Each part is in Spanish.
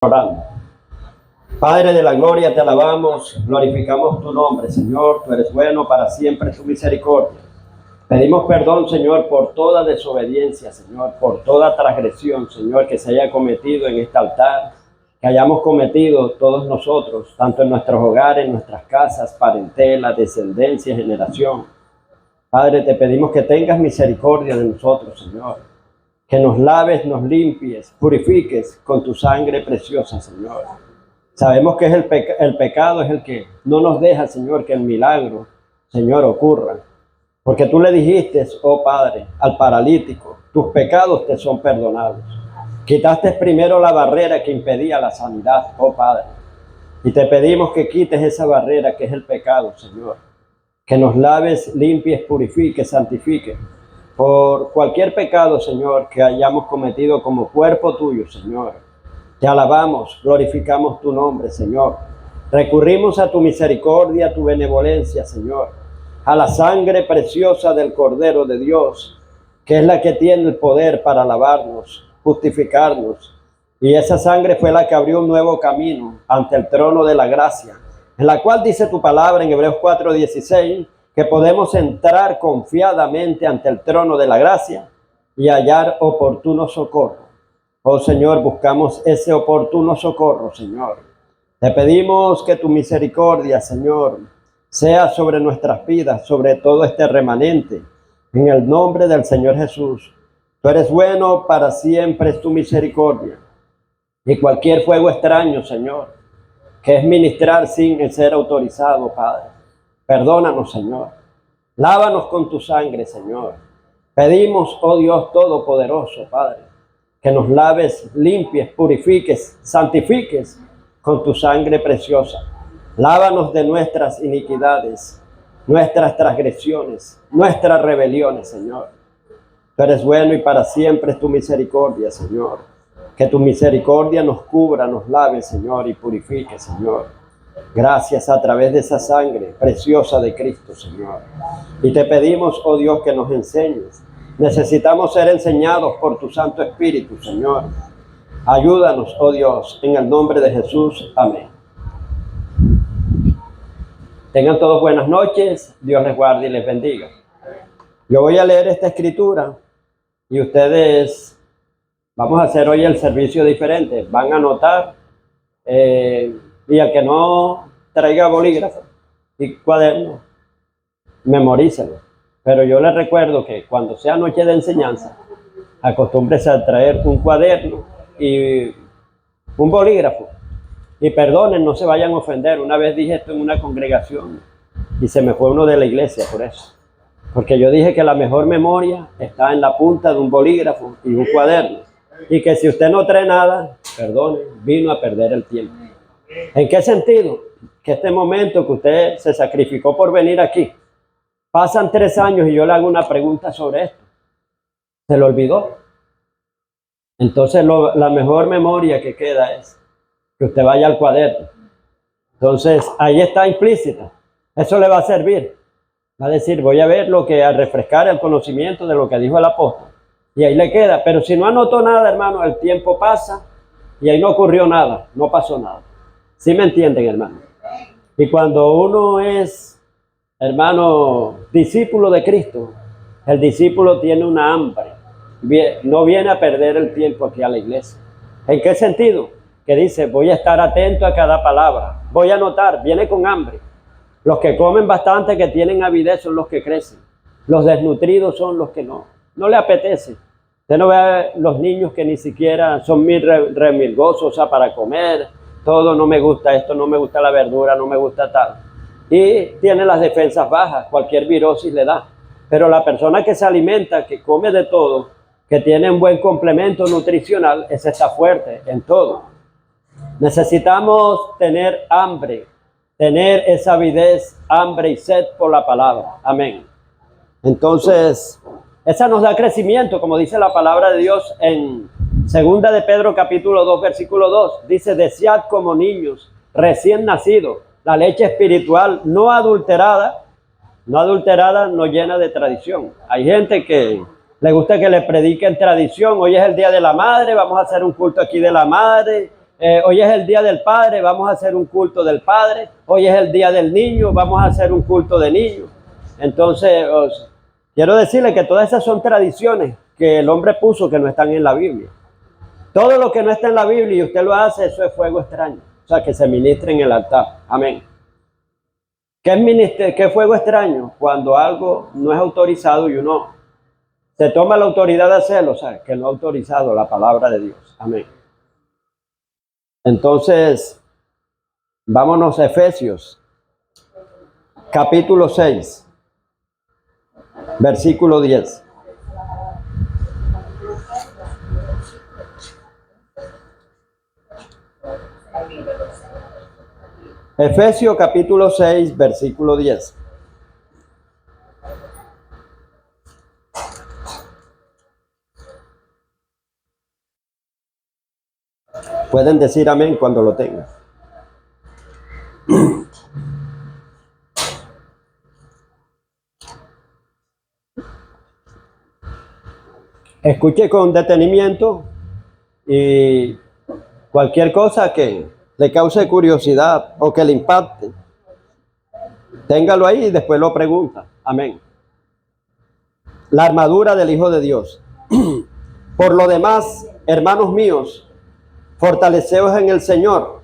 Orando. Padre de la gloria, te alabamos, glorificamos tu nombre, Señor. Tú eres bueno, para siempre tu misericordia. Pedimos perdón, Señor, por toda desobediencia, Señor, por toda transgresión, Señor, que se haya cometido en este altar, que hayamos cometido todos nosotros, tanto en nuestros hogares, en nuestras casas, parentela, descendencia, generación. Padre, te pedimos que tengas misericordia de nosotros, Señor, que nos laves, nos limpies, purifiques con tu sangre preciosa, Señor. Sabemos que es el pecado es el que no nos deja, Señor, que el milagro, Señor, ocurra. Porque tú le dijiste, oh Padre, al paralítico, tus pecados te son perdonados. Quitaste primero la barrera que impedía la sanidad, oh Padre. Y te pedimos que quites esa barrera que es el pecado, Señor. Que nos laves, limpies, purifiques, santifiques por cualquier pecado, Señor, que hayamos cometido como cuerpo tuyo, Señor. Te alabamos, glorificamos tu nombre, Señor. Recurrimos a tu misericordia, a tu benevolencia, Señor. A la sangre preciosa del Cordero de Dios, que es la que tiene el poder para lavarnos, justificarnos. Y esa sangre fue la que abrió un nuevo camino ante el trono de la gracia, en la cual dice tu palabra en Hebreos 4:16, que podemos entrar confiadamente ante el trono de la gracia y hallar oportuno socorro. Oh Señor, buscamos ese oportuno socorro, Señor. Te pedimos que tu misericordia, Señor, sea sobre nuestras vidas, sobre todo este remanente, en el nombre del Señor Jesús. Tú eres bueno, para siempre es tu misericordia. Y cualquier fuego extraño, Señor, que es ministrar sin ser autorizado, Padre, perdónanos, Señor. Lávanos con tu sangre, Señor. Pedimos, oh Dios Todopoderoso, Padre, que nos laves, limpies, purifiques, santifiques con tu sangre preciosa. Lávanos de nuestras iniquidades, nuestras transgresiones, nuestras rebeliones, Señor. Tú eres bueno y para siempre es tu misericordia, Señor. Que tu misericordia nos cubra, nos lave, Señor, y purifique, Señor. Gracias a través de esa sangre preciosa de Cristo, Señor. Y te pedimos, oh Dios, que nos enseñes. Necesitamos ser enseñados por tu Santo Espíritu, Señor. Ayúdanos, oh Dios, en el nombre de Jesús. Amén. Tengan todos buenas noches. Dios les guarde y les bendiga. Yo voy a leer esta escritura y ustedes, vamos a hacer hoy el servicio diferente. Van a anotar y al que no traiga bolígrafo y cuaderno, memorícelo. Pero yo les recuerdo que cuando sea noche de enseñanza, acostúmbrese a traer un cuaderno y un bolígrafo. Y perdonen, no se vayan a ofender. Una vez dije esto en una congregación y se me fue uno de la iglesia por eso. Porque yo dije que la mejor memoria está en la punta de un bolígrafo y un cuaderno. Y que si usted no trae nada, perdone, vino a perder el tiempo. ¿En qué sentido? Que este momento que usted se sacrificó por venir aquí, pasan 3 años y yo le hago una pregunta sobre esto. ¿Se lo olvidó? Entonces la mejor memoria que queda es que usted vaya al cuaderno. Entonces ahí está implícita. Eso le va a servir. Va a decir, voy a ver a refrescar el conocimiento de lo que dijo el apóstol. Y ahí le queda. Pero si no anotó nada, hermano, el tiempo pasa y ahí no ocurrió nada, no pasó nada. ¿Sí me entienden, hermano? Y cuando uno es, hermano, discípulo de Cristo, el discípulo tiene una hambre. No viene a perder el tiempo aquí a la iglesia. ¿En qué sentido? Que dice, voy a estar atento a cada palabra. Voy a anotar, viene con hambre. Los que comen bastante, que tienen avidez, son los que crecen. Los desnutridos son los que no le apetece. Usted no ve a los niños que ni siquiera son remilgosos, o sea, para comer. Todo, no me gusta esto, no me gusta la verdura, no me gusta tal. Y tiene las defensas bajas, cualquier virosis le da. Pero la persona que se alimenta, que come de todo, que tiene un buen complemento nutricional, ese está fuerte en todo. Necesitamos tener hambre, tener esa avidez, hambre y sed por la palabra. Amén. Entonces, esa nos da crecimiento, como dice la palabra de Dios en 2 de Pedro capítulo 2, versículo 2. Dice, desead como niños recién nacidos la leche espiritual no adulterada, no llena de tradición. Hay gente que le gusta que le prediquen tradición. Hoy es el día de la madre, vamos a hacer un culto aquí de la madre Hoy es el día del padre, vamos a hacer un culto del padre. Hoy es el día del niño, vamos a hacer un culto de niño. Entonces, quiero decirle que todas esas son tradiciones que el hombre puso que no están en la Biblia. Todo lo que no está en la Biblia y usted lo hace, eso es fuego extraño. O sea, que se ministre en el altar. Amén. ¿Qué es fuego extraño? Cuando algo no es autorizado y uno se toma la autoridad de hacerlo, o sea, que no ha autorizado la palabra de Dios. Amén. Entonces, vámonos a Efesios, capítulo 6, versículo 10. Efesios capítulo 6, versículo 10. Pueden decir amén cuando lo tengan. Escuche con detenimiento y cualquier cosa que le cause curiosidad o que le impacte, téngalo ahí y después lo pregunta. Amén. La armadura del Hijo de Dios. Por lo demás, hermanos míos, fortaleceos en el Señor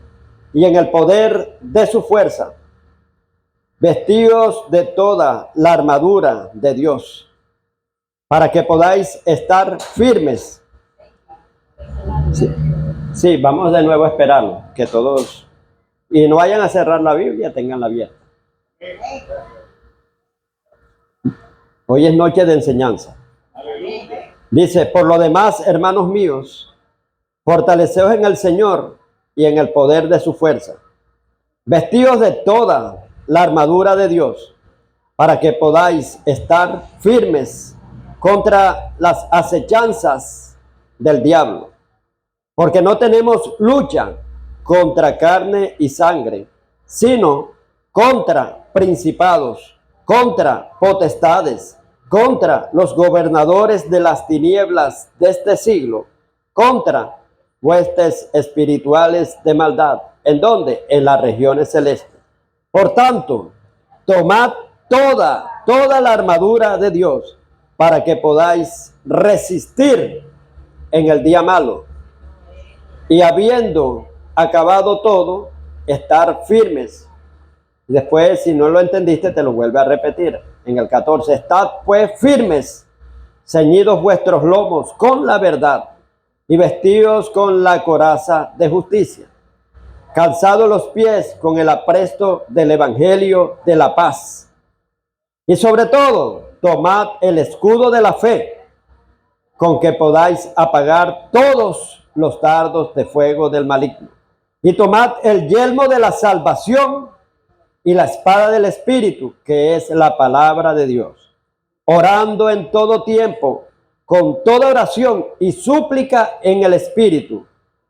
y en el poder de su fuerza. Vestidos de toda la armadura de Dios, para que podáis estar firmes. Sí, vamos de nuevo a esperarlo, que todos, y no vayan a cerrar la Biblia, tenganla abierta. Hoy es noche de enseñanza. Dice, por lo demás, hermanos míos, fortaleceos en el Señor y en el poder de su fuerza. Vestidos de toda la armadura de Dios, para que podáis estar firmes contra las acechanzas del diablo. Porque no tenemos lucha contra carne y sangre, sino contra principados, contra potestades, contra los gobernadores de las tinieblas de este siglo, contra huestes espirituales de maldad. ¿En dónde? En las regiones celestes. Por tanto, tomad toda la armadura de Dios para que podáis resistir en el día malo. Y habiendo acabado todo, estar firmes. Después, si no lo entendiste, te lo vuelve a repetir. En el 14, estad pues firmes, ceñidos vuestros lomos con la verdad y vestidos con la coraza de justicia, calzados los pies con el apresto del evangelio de la paz. Y sobre todo, tomad el escudo de la fe, con que podáis apagar todos los dardos de fuego del maligno. Y tomad el yelmo de la salvación y la espada del Espíritu, que es la palabra de Dios, orando en todo tiempo, con toda oración y súplica en el Espíritu,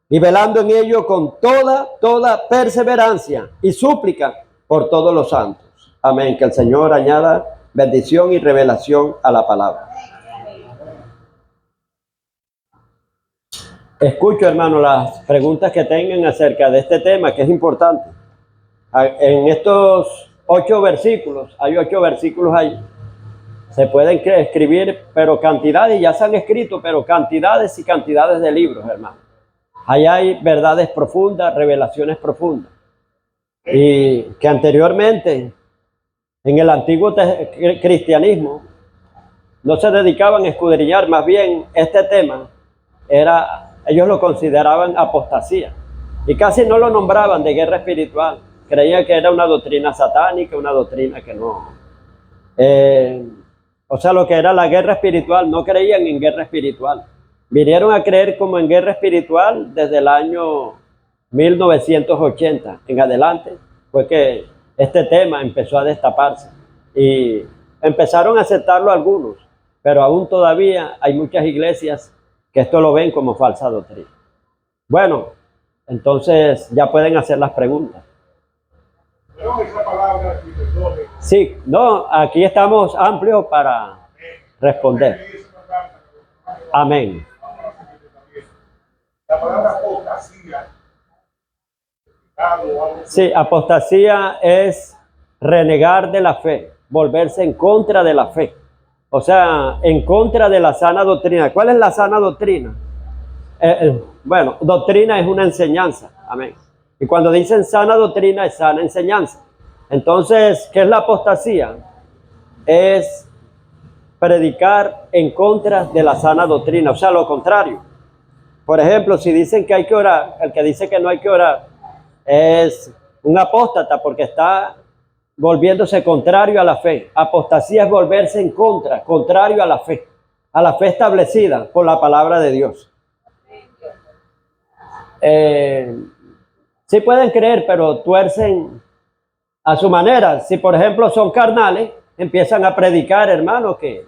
y velando en ello con toda perseverancia y súplica por todos los santos. Amén. Que el Señor añada bendición y revelación a la palabra. Escucho, hermano, las preguntas que tengan acerca de este tema, que es importante. En estos 8 versículos, hay 8 versículos ahí, se pueden escribir, pero cantidades, ya se han escrito, pero cantidades y cantidades de libros, hermano. Ahí hay verdades profundas, revelaciones profundas. Y que anteriormente, en el antiguo cristianismo, no se dedicaban a escudriñar, más bien este tema ellos lo consideraban apostasía. Y casi no lo nombraban de guerra espiritual. Creían que era una doctrina satánica, una doctrina que no. O sea, lo que era la guerra espiritual, no creían en guerra espiritual. Vinieron a creer como en guerra espiritual desde el año 1980 en adelante, fue que este tema empezó a destaparse y empezaron a aceptarlo algunos, pero aún todavía hay muchas iglesias que esto lo ven como falsa doctrina. Bueno, entonces ya pueden hacer las preguntas. Sí, no, aquí estamos amplios para responder. Amén. La palabra apostasía Sí, apostasía es renegar de la fe, volverse en contra de la fe. O sea, en contra de la sana doctrina. ¿Cuál es la sana doctrina? Bueno, doctrina es una enseñanza. Amén. Y cuando dicen sana doctrina es sana enseñanza. Entonces, ¿qué es la apostasía? Es predicar en contra de la sana doctrina, o sea, lo contrario. Por ejemplo, si dicen que hay que orar, el que dice que no hay que orar es un apóstata porque está volviéndose contrario a la fe. Apostasía es volverse en contra, contrario a la fe establecida por la palabra de Dios. Sí pueden creer, pero tuercen a su manera. Si por ejemplo son carnales, empiezan a predicar, hermano, que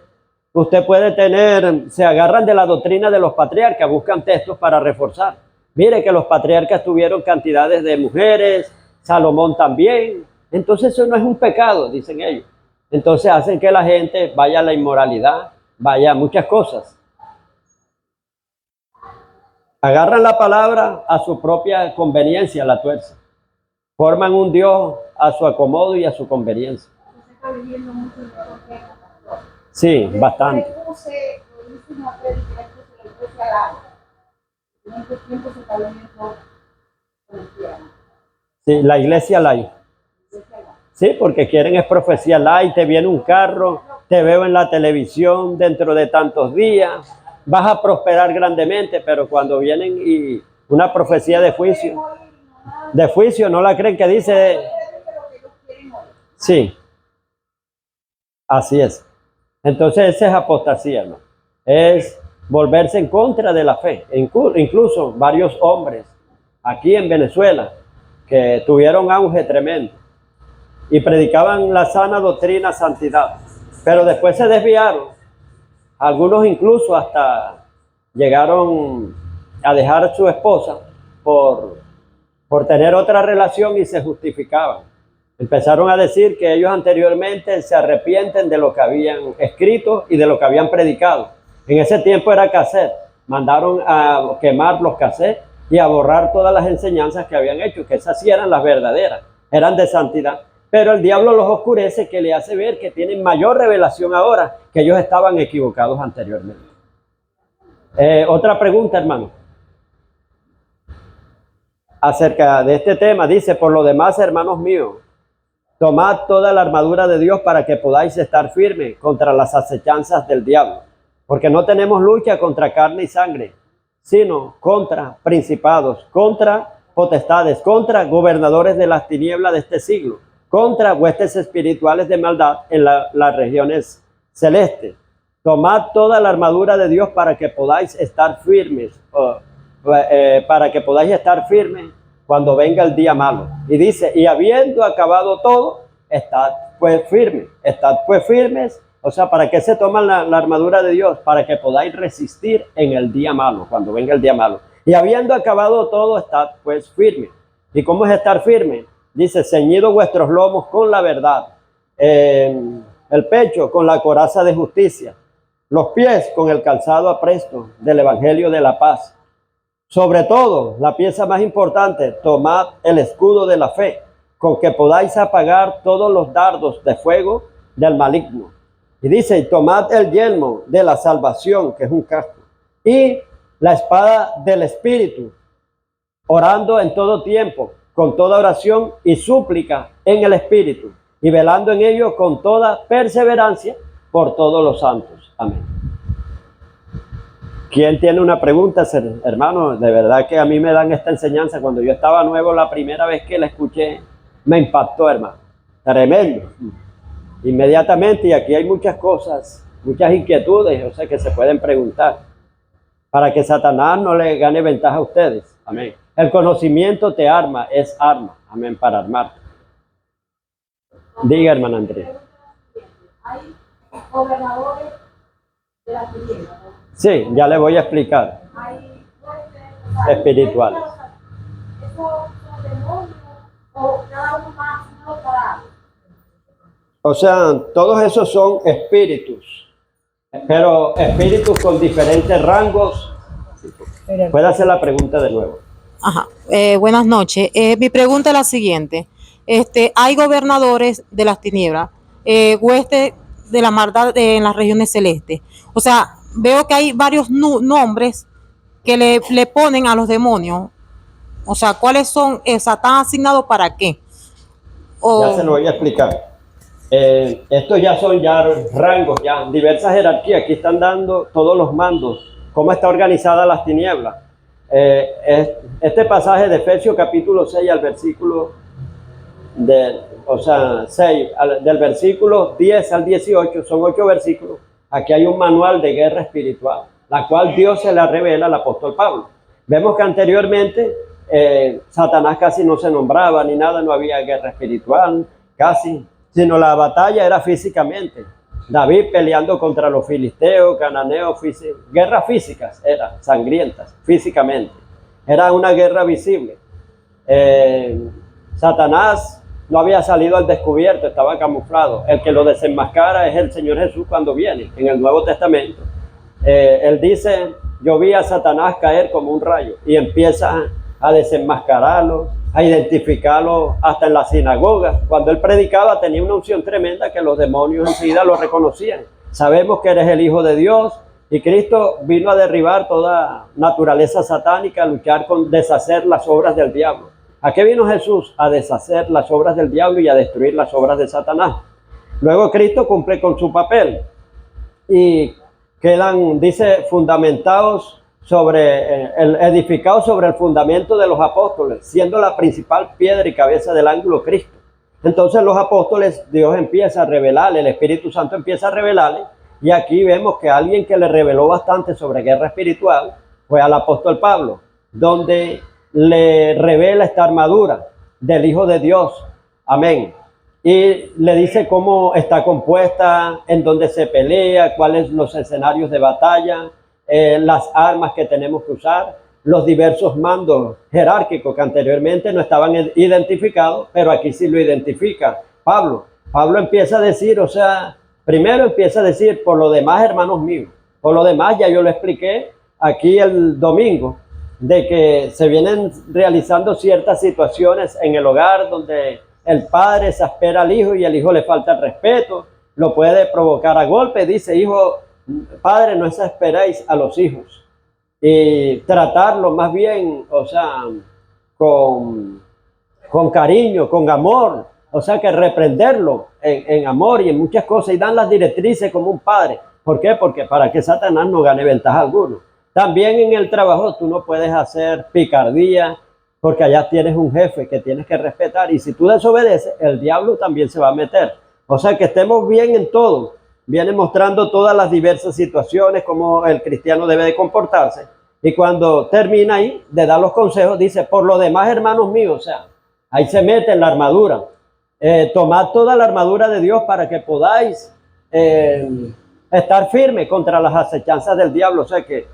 usted puede tener, se agarran de la doctrina de los patriarcas, buscan textos para reforzar. Mire que los patriarcas tuvieron cantidades de mujeres, Salomón también. Entonces eso no es un pecado, dicen ellos. Entonces hacen que la gente vaya a la inmoralidad, vaya a muchas cosas. Agarran la palabra a su propia conveniencia, la tuercen. Forman un Dios a su acomodo y a su conveniencia. Sí, bastante. Sí, la iglesia light. Sí, porque quieren es profecía light, te viene un carro, te veo en la televisión dentro de tantos días, vas a prosperar grandemente, pero cuando vienen y una profecía de juicio no la creen que dice. Sí, así es. Entonces esa es apostasía, ¿no? Es volverse en contra de la fe. Incluso varios hombres aquí en Venezuela que tuvieron auge tremendo y predicaban la sana doctrina santidad, pero después se desviaron. Algunos incluso hasta llegaron a dejar a su esposa por tener otra relación y se justificaban. Empezaron a decir que ellos anteriormente se arrepienten de lo que habían escrito y de lo que habían predicado. En ese tiempo era cassette. Mandaron a quemar los cassettes y a borrar todas las enseñanzas que habían hecho, que esas sí eran las verdaderas, eran de santidad. Pero el diablo los oscurece, que le hace ver que tienen mayor revelación ahora, que ellos estaban equivocados anteriormente. Otra pregunta, hermano. Acerca de este tema, dice: por lo demás, hermanos míos, tomad toda la armadura de Dios para que podáis estar firmes contra las acechanzas del diablo. Porque no tenemos lucha contra carne y sangre, sino contra principados, contra potestades, contra gobernadores de las tinieblas de este siglo, contra huestes espirituales de maldad en las regiones celestes. Tomad toda la armadura de Dios para que podáis estar firmes, cuando venga el día malo. Y dice: y habiendo acabado todo, estad pues firmes. O sea, ¿para qué se toman la armadura de Dios? Para que podáis resistir en el día malo, cuando venga el día malo. Y habiendo acabado todo, estad pues firmes. ¿Y cómo es estar firme? Dice: ceñido vuestros lomos con la verdad, el pecho con la coraza de justicia, los pies con el calzado apresto del evangelio de la paz. Sobre todo, la pieza más importante, tomad el escudo de la fe, con que podáis apagar todos los dardos de fuego del maligno. Y dice: tomad el yelmo de la salvación, que es un casco, y la espada del Espíritu, orando en todo tiempo, con toda oración y súplica en el Espíritu, y velando en ello con toda perseverancia por todos los santos. Amén. ¿Quién tiene una pregunta, hermano? De verdad que a mí me dan esta enseñanza. Cuando yo estaba nuevo, la primera vez que la escuché, me impactó, hermano. Tremendo. Inmediatamente, y aquí hay muchas cosas, muchas inquietudes, o sea, que se pueden preguntar, para que Satanás no le gane ventaja a ustedes. Amén. El conocimiento te arma, es arma. Amén, para armar. Diga, hermano Andrés. Hay gobernadores de la tierra. Sí, ya le voy a explicar. Hay espirituales. ¿Eso son demonios o cada uno más uno para algo? O sea, todos esos son espíritus, pero espíritus con diferentes rangos. Puede hacer la pregunta de nuevo. Ajá. Buenas noches. Mi pregunta es la siguiente. Hay gobernadores de las tinieblas, huestes de la maldad en las regiones celestes. O sea, veo que hay varios nombres que le ponen a los demonios. O sea, ¿cuáles son? ¿Están asignados para qué? Ya se lo voy a explicar. Estos ya son ya rangos, ya diversas jerarquías. Aquí están dando todos los mandos, cómo está organizada las tinieblas. Este pasaje de Efesios capítulo 6 al versículo del versículo 10 al 18, son 8 versículos. Aquí hay un manual de guerra espiritual, la cual Dios se la revela al apóstol Pablo. Vemos que anteriormente Satanás casi no se nombraba ni nada, no había guerra espiritual casi, sino la batalla era físicamente. David peleando contra los filisteos, cananeos, guerras físicas, eran sangrientas físicamente. Era una guerra visible. Satanás no había salido al descubierto, estaba camuflado. El que lo desenmascara es el Señor Jesús cuando viene en el Nuevo Testamento. Él dice, yo vi a Satanás caer como un rayo, y empieza a desenmascararlo, a identificarlo hasta en la sinagoga. Cuando él predicaba tenía una unción tremenda que los demonios enseguida lo reconocían. Sabemos que eres el Hijo de Dios, y Cristo vino a derribar toda naturaleza satánica, a luchar con deshacer las obras del diablo. ¿A qué vino Jesús? A deshacer las obras del diablo y a destruir las obras de Satanás. Luego Cristo cumple con su papel y quedan, dice, fundamentados edificados sobre el fundamento de los apóstoles, siendo la principal piedra y cabeza del ángulo Cristo. Entonces los apóstoles, Dios empieza a revelarle, el Espíritu Santo empieza a revelarle, y aquí vemos que alguien que le reveló bastante sobre guerra espiritual fue al apóstol Pablo, donde le revela esta armadura del Hijo de Dios. Amén. Y le dice cómo está compuesta, en dónde se pelea, cuáles son los escenarios de batalla, las armas que tenemos que usar, los diversos mandos jerárquicos que anteriormente no estaban identificados, pero aquí sí lo identifica Pablo. Pablo empieza a decir, o sea, primero empieza a decir, por lo demás, hermanos míos, por lo demás ya yo lo expliqué aquí el domingo, de que se vienen realizando ciertas situaciones en el hogar donde el padre exaspera al hijo y el hijo le falta el respeto, lo puede provocar a golpe. Dice, hijo, padre, no exasperéis a los hijos, y tratarlo más bien, o sea, con cariño, con amor, o sea, que reprenderlo en amor y en muchas cosas, y dan las directrices como un padre. ¿Por qué? Porque para que Satanás no gane ventaja alguna. También en el trabajo tú no puedes hacer picardía, porque allá tienes un jefe que tienes que respetar, y si tú desobedeces, el diablo también se va a meter. O sea, que estemos bien en todo. Viene mostrando todas las diversas situaciones, cómo el cristiano debe de comportarse, y cuando termina ahí de dar los consejos, dice, por lo demás, hermanos míos, o sea, ahí se mete en la armadura. Tomad toda la armadura de Dios para que podáis estar firme contra las acechanzas del diablo. O sea, que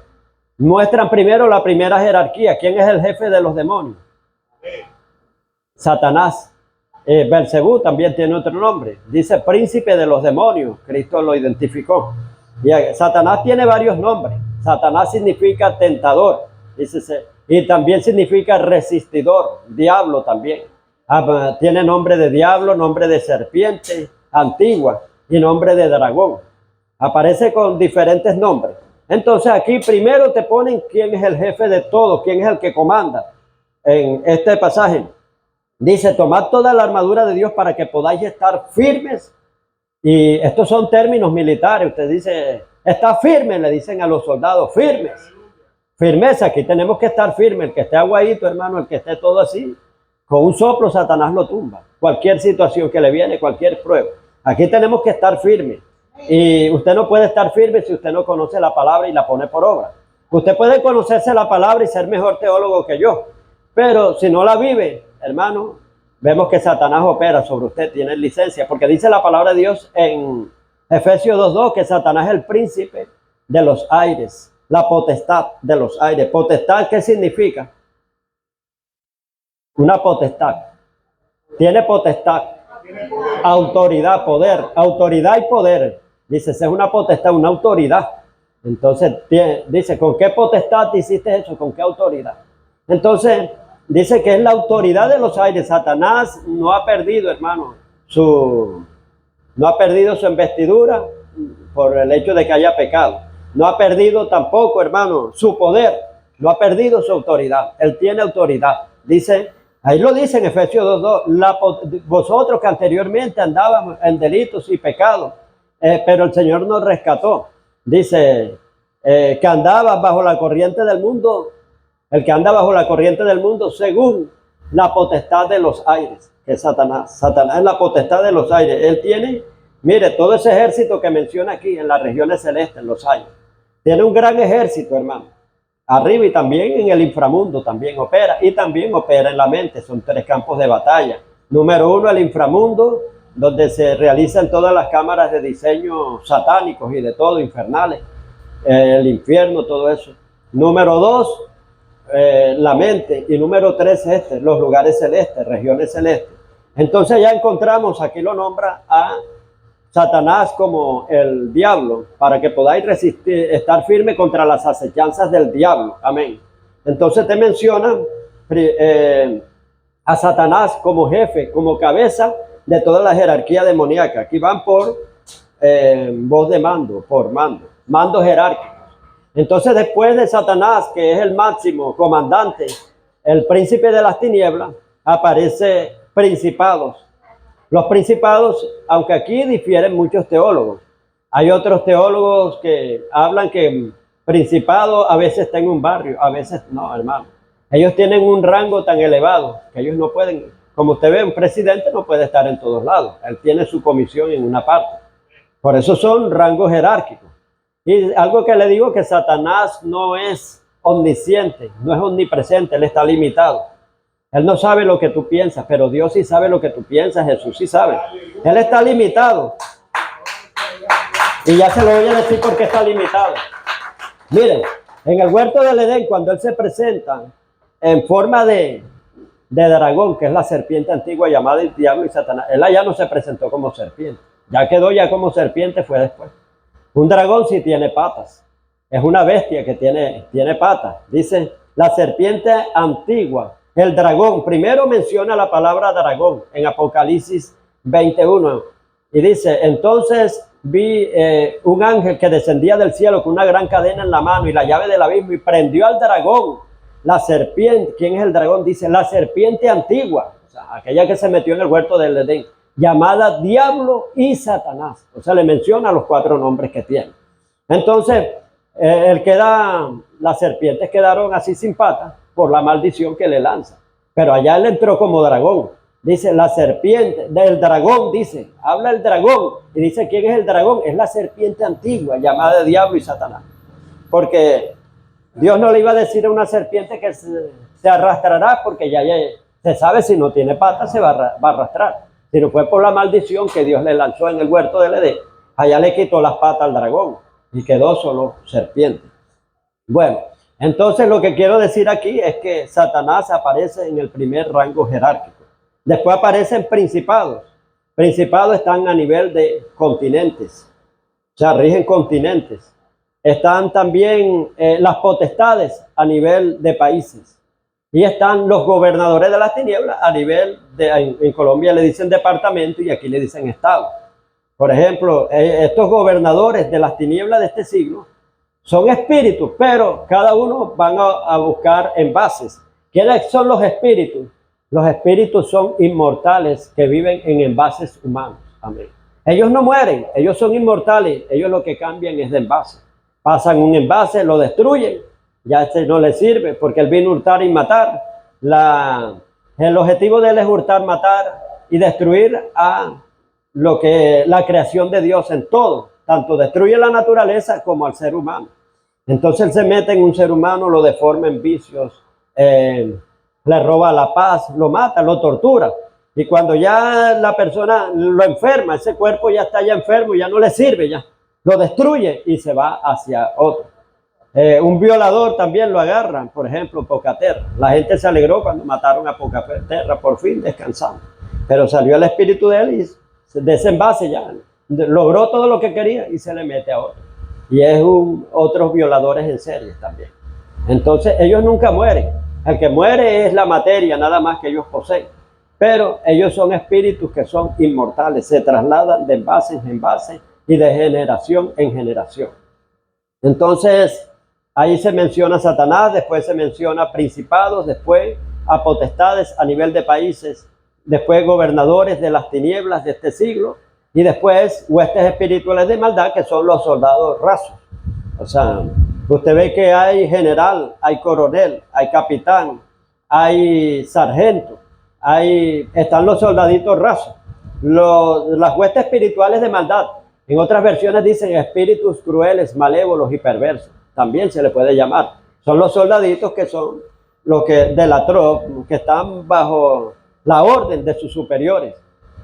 muestran primero la primera jerarquía. ¿Quién es el jefe de los demonios? Satanás. Belcebú también tiene otro nombre. Dice príncipe de los demonios. Cristo lo identificó. Y Satanás tiene varios nombres. Satanás significa tentador. Dice, y también significa resistidor. Diablo también. Tiene nombre de diablo, nombre de serpiente antigua y nombre de dragón. Aparece con diferentes nombres. Entonces aquí primero te ponen quién es el jefe de todo, quién es el que comanda. En este pasaje dice, tomad toda la armadura de Dios para que podáis estar firmes. Y estos son términos militares. Usted dice, está firme, le dicen a los soldados, firmes. Firmeza, aquí tenemos que estar firmes. El que esté aguadito, hermano, el que esté todo así, con un soplo Satanás lo tumba. Cualquier situación que le viene, cualquier prueba. Aquí tenemos que estar firmes. Y usted no puede estar firme si usted no conoce la palabra y la pone por obra. Usted puede conocerse la palabra y ser mejor teólogo que yo, pero si no la vive, hermano, vemos que Satanás opera sobre usted, tiene licencia, porque dice la palabra de Dios en Efesios 2:2 que Satanás es el príncipe de los aires, la potestad de los aires. ¿Potestad qué significa? Una potestad. Tiene potestad, autoridad, poder, autoridad y poder. Dice, es una potestad, una autoridad. Entonces dice, ¿con qué potestad hiciste eso? ¿Con qué autoridad? Entonces, dice que es la autoridad de los aires. Satanás no ha perdido, hermano, no ha perdido su investidura por el hecho de que haya pecado. No ha perdido tampoco, hermano, su poder. No ha perdido su autoridad. Él tiene autoridad. Dice, ahí lo dice en Efesios 2:2, vosotros que anteriormente andábamos en delitos y pecados, pero el Señor nos rescató. Dice que andaba bajo la corriente del mundo, el que anda bajo la corriente del mundo según la potestad de los aires, que es Satanás. Satanás es la potestad de los aires. Él tiene, mire, todo ese ejército que menciona aquí en las regiones celestes, en los aires. Tiene un gran ejército, hermano. Arriba y también en el inframundo también opera. Y también opera en la mente. Son 3 campos de batalla. Número 1, el inframundo, donde se realizan todas las cámaras de diseño satánicos y de todo, infernales. El infierno, todo eso. Número 2, la mente. Y número 3, los lugares celestes, regiones celestes. Entonces ya encontramos, aquí lo nombra a Satanás como el diablo, para que podáis resistir, estar firme contra las acechanzas del diablo. Amén. Entonces te menciona a Satanás como jefe, como cabeza de toda la jerarquía demoníaca. Aquí van por voz de mando, por mando jerárquico. Entonces después de Satanás, que es el máximo comandante, el príncipe de las tinieblas, aparece principados. Los principados, aunque aquí difieren muchos teólogos, hay otros teólogos que hablan que principado a veces está en un barrio, a veces no, hermano. Ellos tienen un rango tan elevado que ellos no pueden, como usted ve, un presidente no puede estar en todos lados. Él tiene su comisión en una parte. Por eso son rangos jerárquicos. Y algo que le digo, que Satanás no es omnisciente, no es omnipresente, él está limitado. Él no sabe lo que tú piensas, pero Dios sí sabe lo que tú piensas, Jesús sí sabe. Él está limitado. Y ya se lo voy a decir por qué está limitado. Miren, en el huerto del Edén, cuando él se presenta en forma de dragón, que es la serpiente antigua llamada el diablo y Satanás, él allá no se presentó como serpiente. Ya quedó ya como serpiente, fue después. Un dragón sí tiene patas. Es una bestia que tiene patas. Dice, la serpiente antigua. El dragón, primero menciona la palabra dragón en Apocalipsis 21 y dice, entonces vi un ángel que descendía del cielo con una gran cadena en la mano y la llave del abismo y prendió al dragón, la serpiente. ¿Quién es el dragón? Dice, la serpiente antigua, o sea, aquella que se metió en el huerto del Edén, llamada Diablo y Satanás. O sea, le menciona los 4 nombres que tiene. Entonces, las serpientes quedaron así sin patas por la maldición que le lanza. Pero allá él entró como dragón. Dice la serpiente, del dragón, dice, habla el dragón. Y dice, ¿quién es el dragón? Es la serpiente antigua, llamada Diablo y Satanás. Porque Dios no le iba a decir a una serpiente que se arrastrará, porque ya se sabe, si no tiene patas se va a arrastrar. Si no fue por la maldición que Dios le lanzó en el huerto del Edén, allá le quitó las patas al dragón y quedó solo serpiente. Bueno, entonces lo que quiero decir aquí es que Satanás aparece en el primer rango jerárquico. Después aparecen principados. Principados están a nivel de continentes, o sea, rigen continentes. Están también las potestades a nivel de países. Y están los gobernadores de las tinieblas a nivel en Colombia le dicen departamento y aquí le dicen estado. Por ejemplo, estos gobernadores de las tinieblas de este siglo son espíritus, pero cada uno van a buscar envases. ¿Quiénes son los espíritus? Los espíritus son inmortales que viven en envases humanos. Amén. Ellos no mueren, ellos son inmortales. Ellos lo que cambian es de envase. Pasan un envase, lo destruyen. Ya no les sirve porque él vino a hurtar y matar. El objetivo de él es hurtar, matar y destruir a la creación de Dios en todo. Tanto destruye la naturaleza como al ser humano. Entonces él se mete en un ser humano, lo deforma en vicios, le roba la paz, lo mata, lo tortura. Y cuando ya la persona lo enferma, ese cuerpo ya está ya enfermo, ya no le sirve, ya lo destruye y se va hacia otro. Un violador también lo agarran, por ejemplo, Pocaterra. La gente se alegró cuando mataron a Pocaterra, por fin descansando. Pero salió el espíritu de él y se desenvase ya. Logró todo lo que quería y se le mete a otro. Y es otros violadores en serie también. Entonces ellos nunca mueren. El que muere es la materia, nada más que ellos poseen. Pero ellos son espíritus que son inmortales, se trasladan de envase en envase y de generación en generación. Entonces, ahí se menciona Satanás, después se menciona principados, después a potestades a nivel de países, después gobernadores de las tinieblas de este siglo, y después huestes espirituales de maldad, que son los soldados rasos. O sea, usted ve que hay general, hay coronel, hay capitán, hay sargento, están los soldaditos rasos, las huestes espirituales de maldad. En otras versiones dicen espíritus crueles, malévolos y perversos. También se le puede llamar. Son los soldaditos que son los que de la tropa, que están bajo la orden de sus superiores.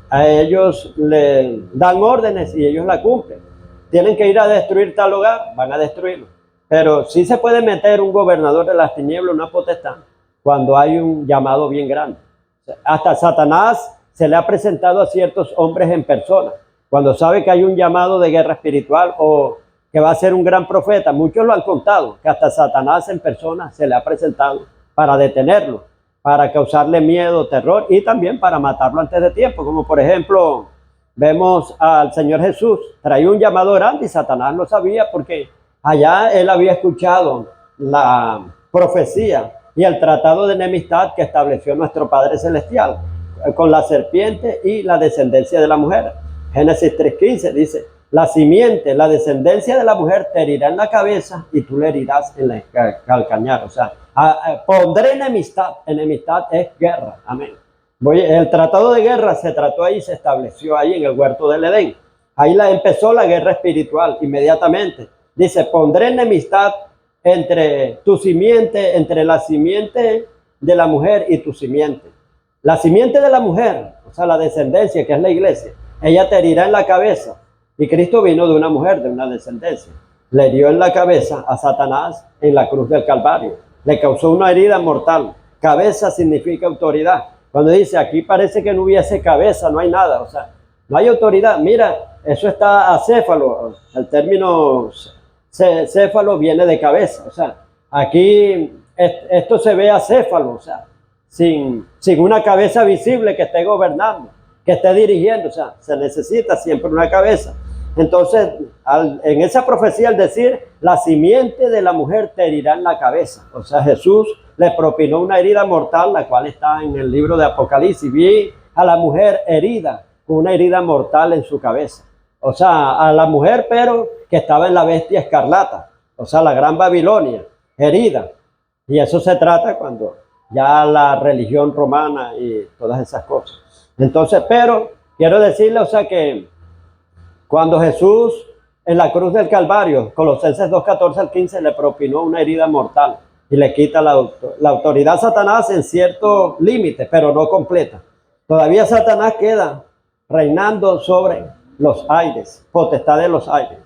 A ellos le dan órdenes y ellos la cumplen. Tienen que ir a destruir tal hogar, van a destruirlo. Pero sí se puede meter un gobernador de las tinieblas, una potestad, cuando hay un llamado bien grande. Hasta Satanás se le ha presentado a ciertos hombres en persona. Cuando sabe que hay un llamado de guerra espiritual o que va a ser un gran profeta, muchos lo han contado, que hasta Satanás en persona se le ha presentado para detenerlo, para causarle miedo, terror y también para matarlo antes de tiempo. Como por ejemplo, vemos al Señor Jesús, traía un llamado grande y Satanás lo sabía porque allá él había escuchado la profecía y el tratado de enemistad que estableció nuestro Padre Celestial con la serpiente y la descendencia de la mujer. Génesis 3:15 dice, la simiente, la descendencia de la mujer te herirá en la cabeza y tú le herirás en el calcañar. O sea, pondré enemistad. Enemistad es guerra. Amén. El tratado de guerra se trató ahí, se estableció ahí en el huerto del Edén. Ahí empezó la guerra espiritual inmediatamente. Dice, pondré enemistad entre tu simiente, entre la simiente de la mujer y tu simiente. La simiente de la mujer, o sea, la descendencia que es la iglesia, ella te herirá en la cabeza. Y Cristo vino de una mujer, de una descendencia. Le hirió en la cabeza a Satanás en la cruz del Calvario. Le causó una herida mortal. Cabeza significa autoridad. Cuando dice, aquí parece que no hubiese cabeza, no hay nada. O sea, no hay autoridad. Mira, eso está acéfalo. El término céfalo viene de cabeza. O sea, aquí esto se ve acéfalo. O sea, sin una cabeza visible que esté gobernando, que esté dirigiendo. O sea, se necesita siempre una cabeza. Entonces, en esa profecía, al decir, la simiente de la mujer te herirá en la cabeza. O sea, Jesús le propinó una herida mortal, la cual está en el libro de Apocalipsis. Vi a la mujer herida, con una herida mortal en su cabeza. O sea, a la mujer, pero que estaba en la bestia escarlata. O sea, la gran Babilonia, herida. Y eso se trata cuando ya la religión romana y todas esas cosas. Entonces, pero quiero decirle, o sea, que cuando Jesús en la cruz del Calvario, Colosenses 2:14 al 15, le propinó una herida mortal y le quita la autoridad a Satanás en cierto límite, pero no completa. Todavía Satanás queda reinando sobre los aires, potestad de los aires.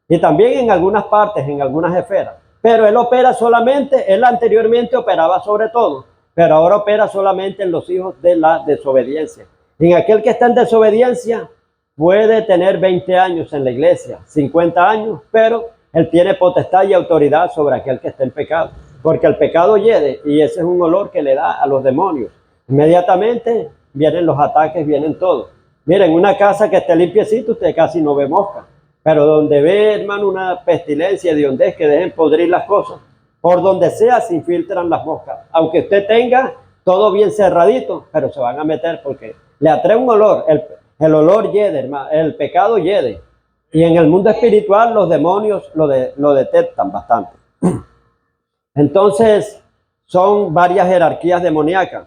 Y también en algunas partes, en algunas esferas. Pero él opera solamente, él anteriormente operaba sobre todo, pero ahora opera solamente en los hijos de la desobediencia. En aquel que está en desobediencia, puede tener 20 años en la iglesia, 50 años, pero él tiene potestad y autoridad sobre aquel que está en pecado. Porque el pecado hiede y ese es un olor que le da a los demonios. Inmediatamente vienen los ataques, vienen todo. Miren, una casa que esté limpiecita, usted casi no ve mosca. Pero donde ve, hermano, una pestilencia de hondez que dejen podrir las cosas, por donde sea se infiltran las moscas. Aunque usted tenga todo bien cerradito, pero se van a meter porque le atrae un olor. El olor hiede, hermano, el pecado hiede. Y en el mundo espiritual los demonios lo detectan bastante. Entonces, son varias jerarquías demoníacas.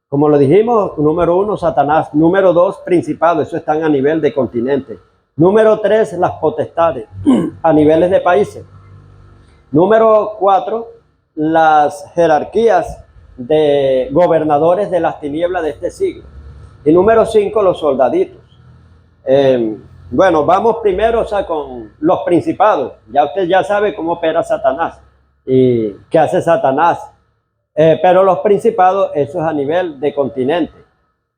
Como lo dijimos, número 1, Satanás. Número 2, principado. Eso están a nivel de continente. Número 3, las potestades a niveles de países. Número 4, las jerarquías de gobernadores de las tinieblas de este siglo. Y número 5, los soldaditos. Bueno, vamos primero, o sea, con los principados. Ya usted ya sabe cómo opera Satanás y qué hace Satanás. Pero los principados, eso es a nivel de continente.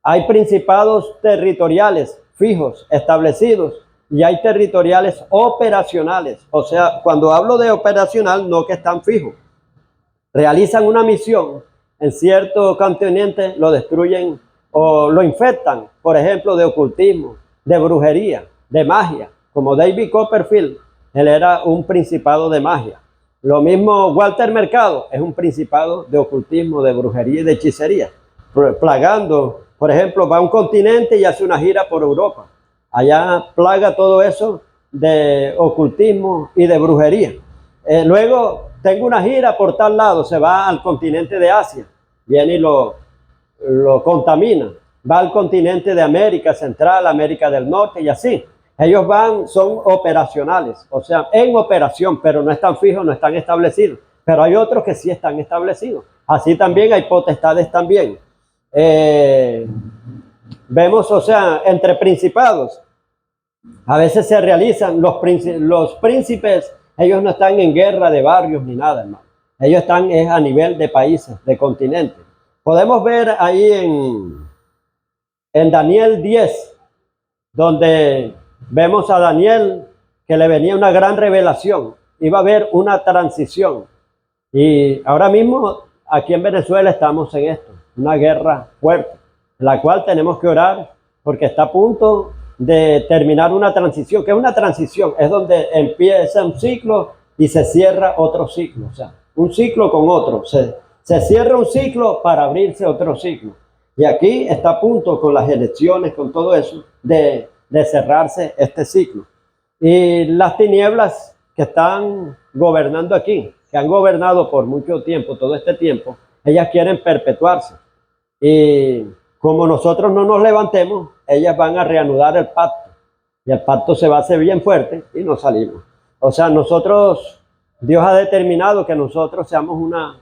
Hay principados territoriales fijos, establecidos, y hay territoriales operacionales. O sea, cuando hablo de operacional, no que están fijos. Realizan una misión en cierto continente lo destruyen o lo infectan, por ejemplo, de ocultismo, de brujería, de magia, como David Copperfield, él era un principado de magia. Lo mismo Walter Mercado, es un principado de ocultismo, de brujería y de hechicería, plagando, por ejemplo, va a un continente y hace una gira por Europa. Allá plaga todo eso de ocultismo y de brujería. Luego tengo una gira por tal lado, se va al continente de Asia, viene y lo contamina. Va al continente de América Central, América del Norte y así. Ellos van, son operacionales, o sea, en operación, pero no están fijos, no están establecidos. Pero hay otros que sí están establecidos. Así también hay potestades también. Vemos, o sea, entre principados, a veces se realizan, los príncipes, ellos no están en guerra de barrios ni nada, hermano. Ellos están a nivel de países, de continentes. Podemos ver ahí en Daniel 10, donde vemos a Daniel que le venía una gran revelación. Iba a haber una transición. Y ahora mismo aquí en Venezuela estamos en esto, una guerra fuerte, en la cual tenemos que orar porque está a punto de terminar una transición. ¿Qué es una transición? Es donde empieza un ciclo y se cierra otro ciclo. O sea, un ciclo con otro. Se cierra un ciclo para abrirse otro ciclo. Y aquí está a punto con las elecciones, con todo eso, de cerrarse este ciclo. Y las tinieblas que están gobernando aquí, que han gobernado por mucho tiempo, todo este tiempo, ellas quieren perpetuarse. Y como nosotros no nos levantemos, ellas van a reanudar el pacto. Y el pacto se va a hacer bien fuerte y nos salimos. O sea, nosotros, Dios ha determinado que nosotros seamos una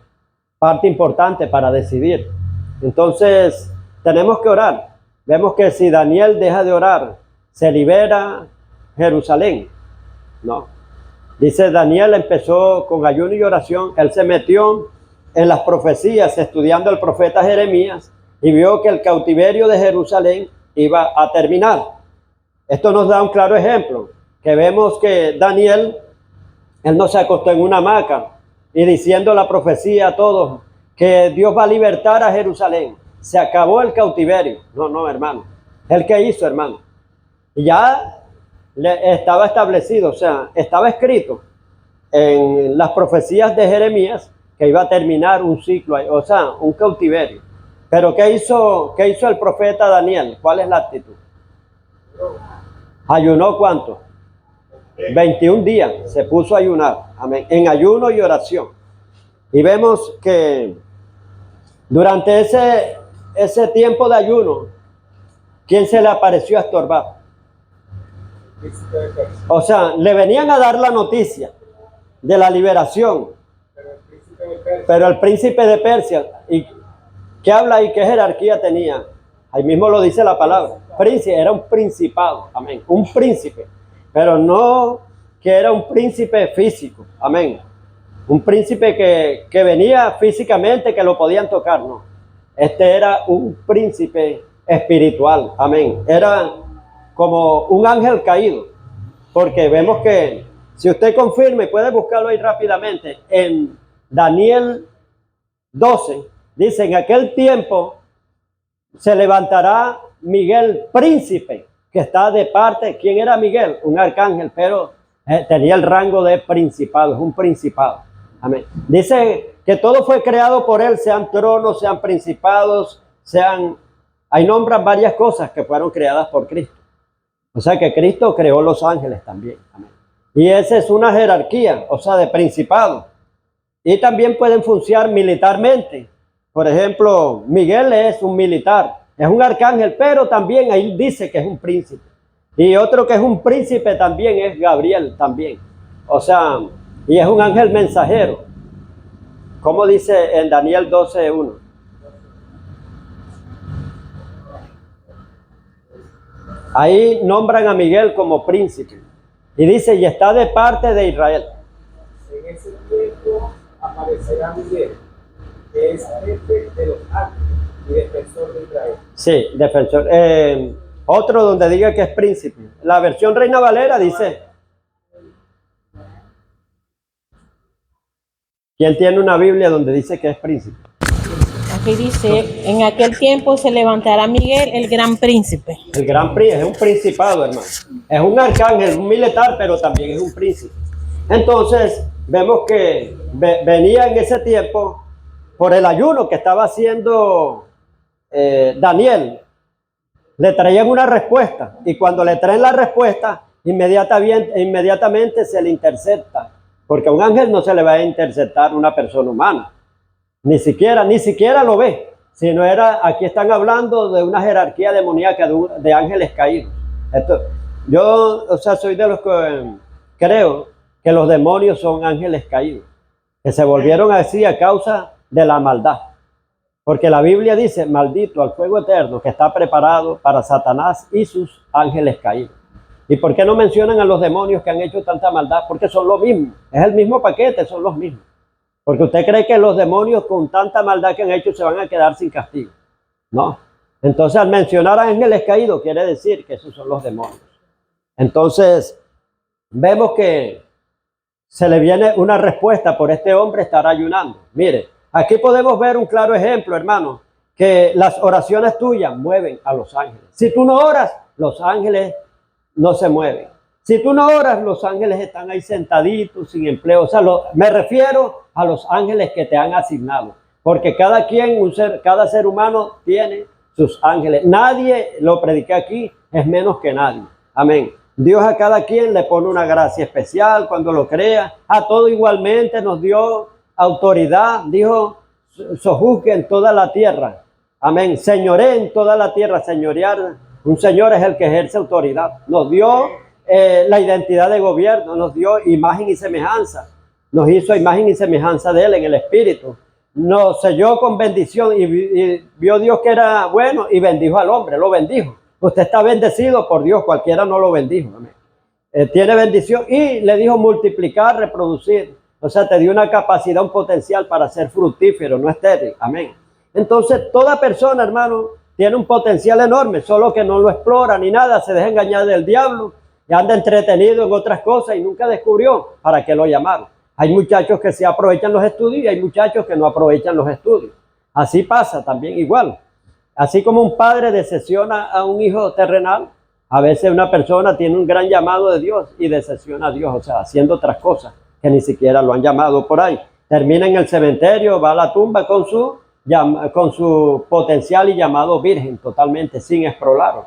parte importante para decidir. Entonces, tenemos que orar. Vemos que si Daniel deja de orar, se libera Jerusalén. No. Dice Daniel empezó con ayuno y oración. Él se metió en las profecías estudiando al profeta Jeremías y vio que el cautiverio de Jerusalén iba a terminar. Esto nos da un claro ejemplo, que vemos que Daniel, él no se acostó en una hamaca y diciendo la profecía a todos que Dios va a libertar a Jerusalén. Se acabó el cautiverio. No, hermano. ¿El qué hizo, hermano? Y ya estaba establecido, o sea, estaba escrito en las profecías de Jeremías que iba a terminar un ciclo, o sea, un cautiverio. Pero ¿qué hizo el profeta Daniel? ¿Cuál es la actitud? ¿Ayunó cuánto? 21 días se puso a ayunar, amén, en ayuno y oración. Y vemos que durante ese tiempo de ayuno, ¿quién se le apareció a estorbar? O sea, le venían a dar la noticia de la liberación, pero el príncipe de Persia, ¿y qué habla y qué jerarquía tenía? Ahí mismo lo dice la palabra. Príncipe, era un principado, amén, un príncipe, pero no que era un príncipe físico, amén, un príncipe que venía físicamente, que lo podían tocar, no. Este era un príncipe espiritual, amén, era como un ángel caído, porque vemos que, si usted confirma y puede buscarlo ahí rápidamente, en Daniel 12, dice, en aquel tiempo se levantará Miguel, príncipe, que está de parte. ¿Quién era Miguel? Un arcángel, pero tenía el rango de principado, es un principado. Amén. Dice que todo fue creado por él, sean tronos, sean principados, ahí nombran varias cosas que fueron creadas por Cristo. O sea que Cristo creó los ángeles también. Amén. Y esa es una jerarquía, o sea, de principado. Y también pueden funcionar militarmente. Por ejemplo, Miguel es un militar, es un arcángel, pero también ahí dice que es un príncipe. Y otro que es un príncipe también es Gabriel también. O sea, y es un ángel mensajero. Como dice en Daniel 12:1. Ahí nombran a Miguel como príncipe. Y dice, y está de parte de Israel. En ese tiempo aparecerá Miguel, que es jefe de los ángeles y defensor de Israel. Sí, defensor. Otro donde diga que es príncipe. La versión Reina Valera dice. ¿Quién tiene una Biblia donde dice que es príncipe? que dice, en aquel tiempo se levantará Miguel, el gran príncipe. El gran príncipe es un principado, hermano. Es un arcángel, un militar, pero también es un príncipe. Entonces, vemos que venía en ese tiempo por el ayuno que estaba haciendo Daniel. Le traían una respuesta y cuando le traen la respuesta, inmediatamente se le intercepta. Porque a un ángel no se le va a interceptar una persona humana. Ni siquiera lo ve. Sino aquí están hablando de una jerarquía demoníaca de ángeles caídos. Yo, soy de los que creo que los demonios son ángeles caídos, que se volvieron así a causa de la maldad. Porque la Biblia dice, maldito al fuego eterno que está preparado para Satanás y sus ángeles caídos. ¿Y por qué no mencionan a los demonios que han hecho tanta maldad? Porque son lo mismo, es el mismo paquete, son los mismos. Porque usted cree que los demonios con tanta maldad que han hecho se van a quedar sin castigo. No. Entonces al mencionar a ángeles caídos quiere decir que esos son los demonios. Entonces vemos que se le viene una respuesta por este hombre estar ayunando. Mire, aquí podemos ver un claro ejemplo, hermano, que las oraciones tuyas mueven a los ángeles. Si tú no oras, los ángeles no se mueven. Si tú no oras, los ángeles están ahí sentaditos, sin empleo. O sea, me refiero a los ángeles que te han asignado. Porque cada ser humano tiene sus ángeles. Nadie, lo prediqué aquí, es menos que nadie. Amén. Dios a cada quien le pone una gracia especial cuando lo crea. A todo igualmente nos dio autoridad. Dijo, sojuzguen toda la tierra. Amén. Señoreen toda la tierra. Señorear. Un señor es el que ejerce autoridad. Nos dio la identidad de gobierno. Nos dio imagen y semejanza. Nos hizo imagen y semejanza de él en el espíritu. Nos selló con bendición y vio Dios que era bueno y bendijo al hombre. Lo bendijo. Usted está bendecido por Dios, cualquiera no lo bendijo. Amén. Tiene bendición y le dijo multiplicar, reproducir. O sea, te dio una capacidad, un potencial para ser fructífero, no estéril. Amén. Entonces, toda persona, hermano, tiene un potencial enorme, solo que no lo explora ni nada, se deja engañar del diablo y anda entretenido en otras cosas y nunca descubrió para qué lo llamaron. Hay muchachos que se aprovechan los estudios y hay muchachos que no aprovechan los estudios. Así pasa también igual. Así como un padre decepciona a un hijo terrenal, a veces una persona tiene un gran llamado de Dios y decepciona a Dios, o sea, haciendo otras cosas que ni siquiera lo han llamado por ahí. Termina en el cementerio, va a la tumba con su potencial y llamado virgen, totalmente sin explorarlo.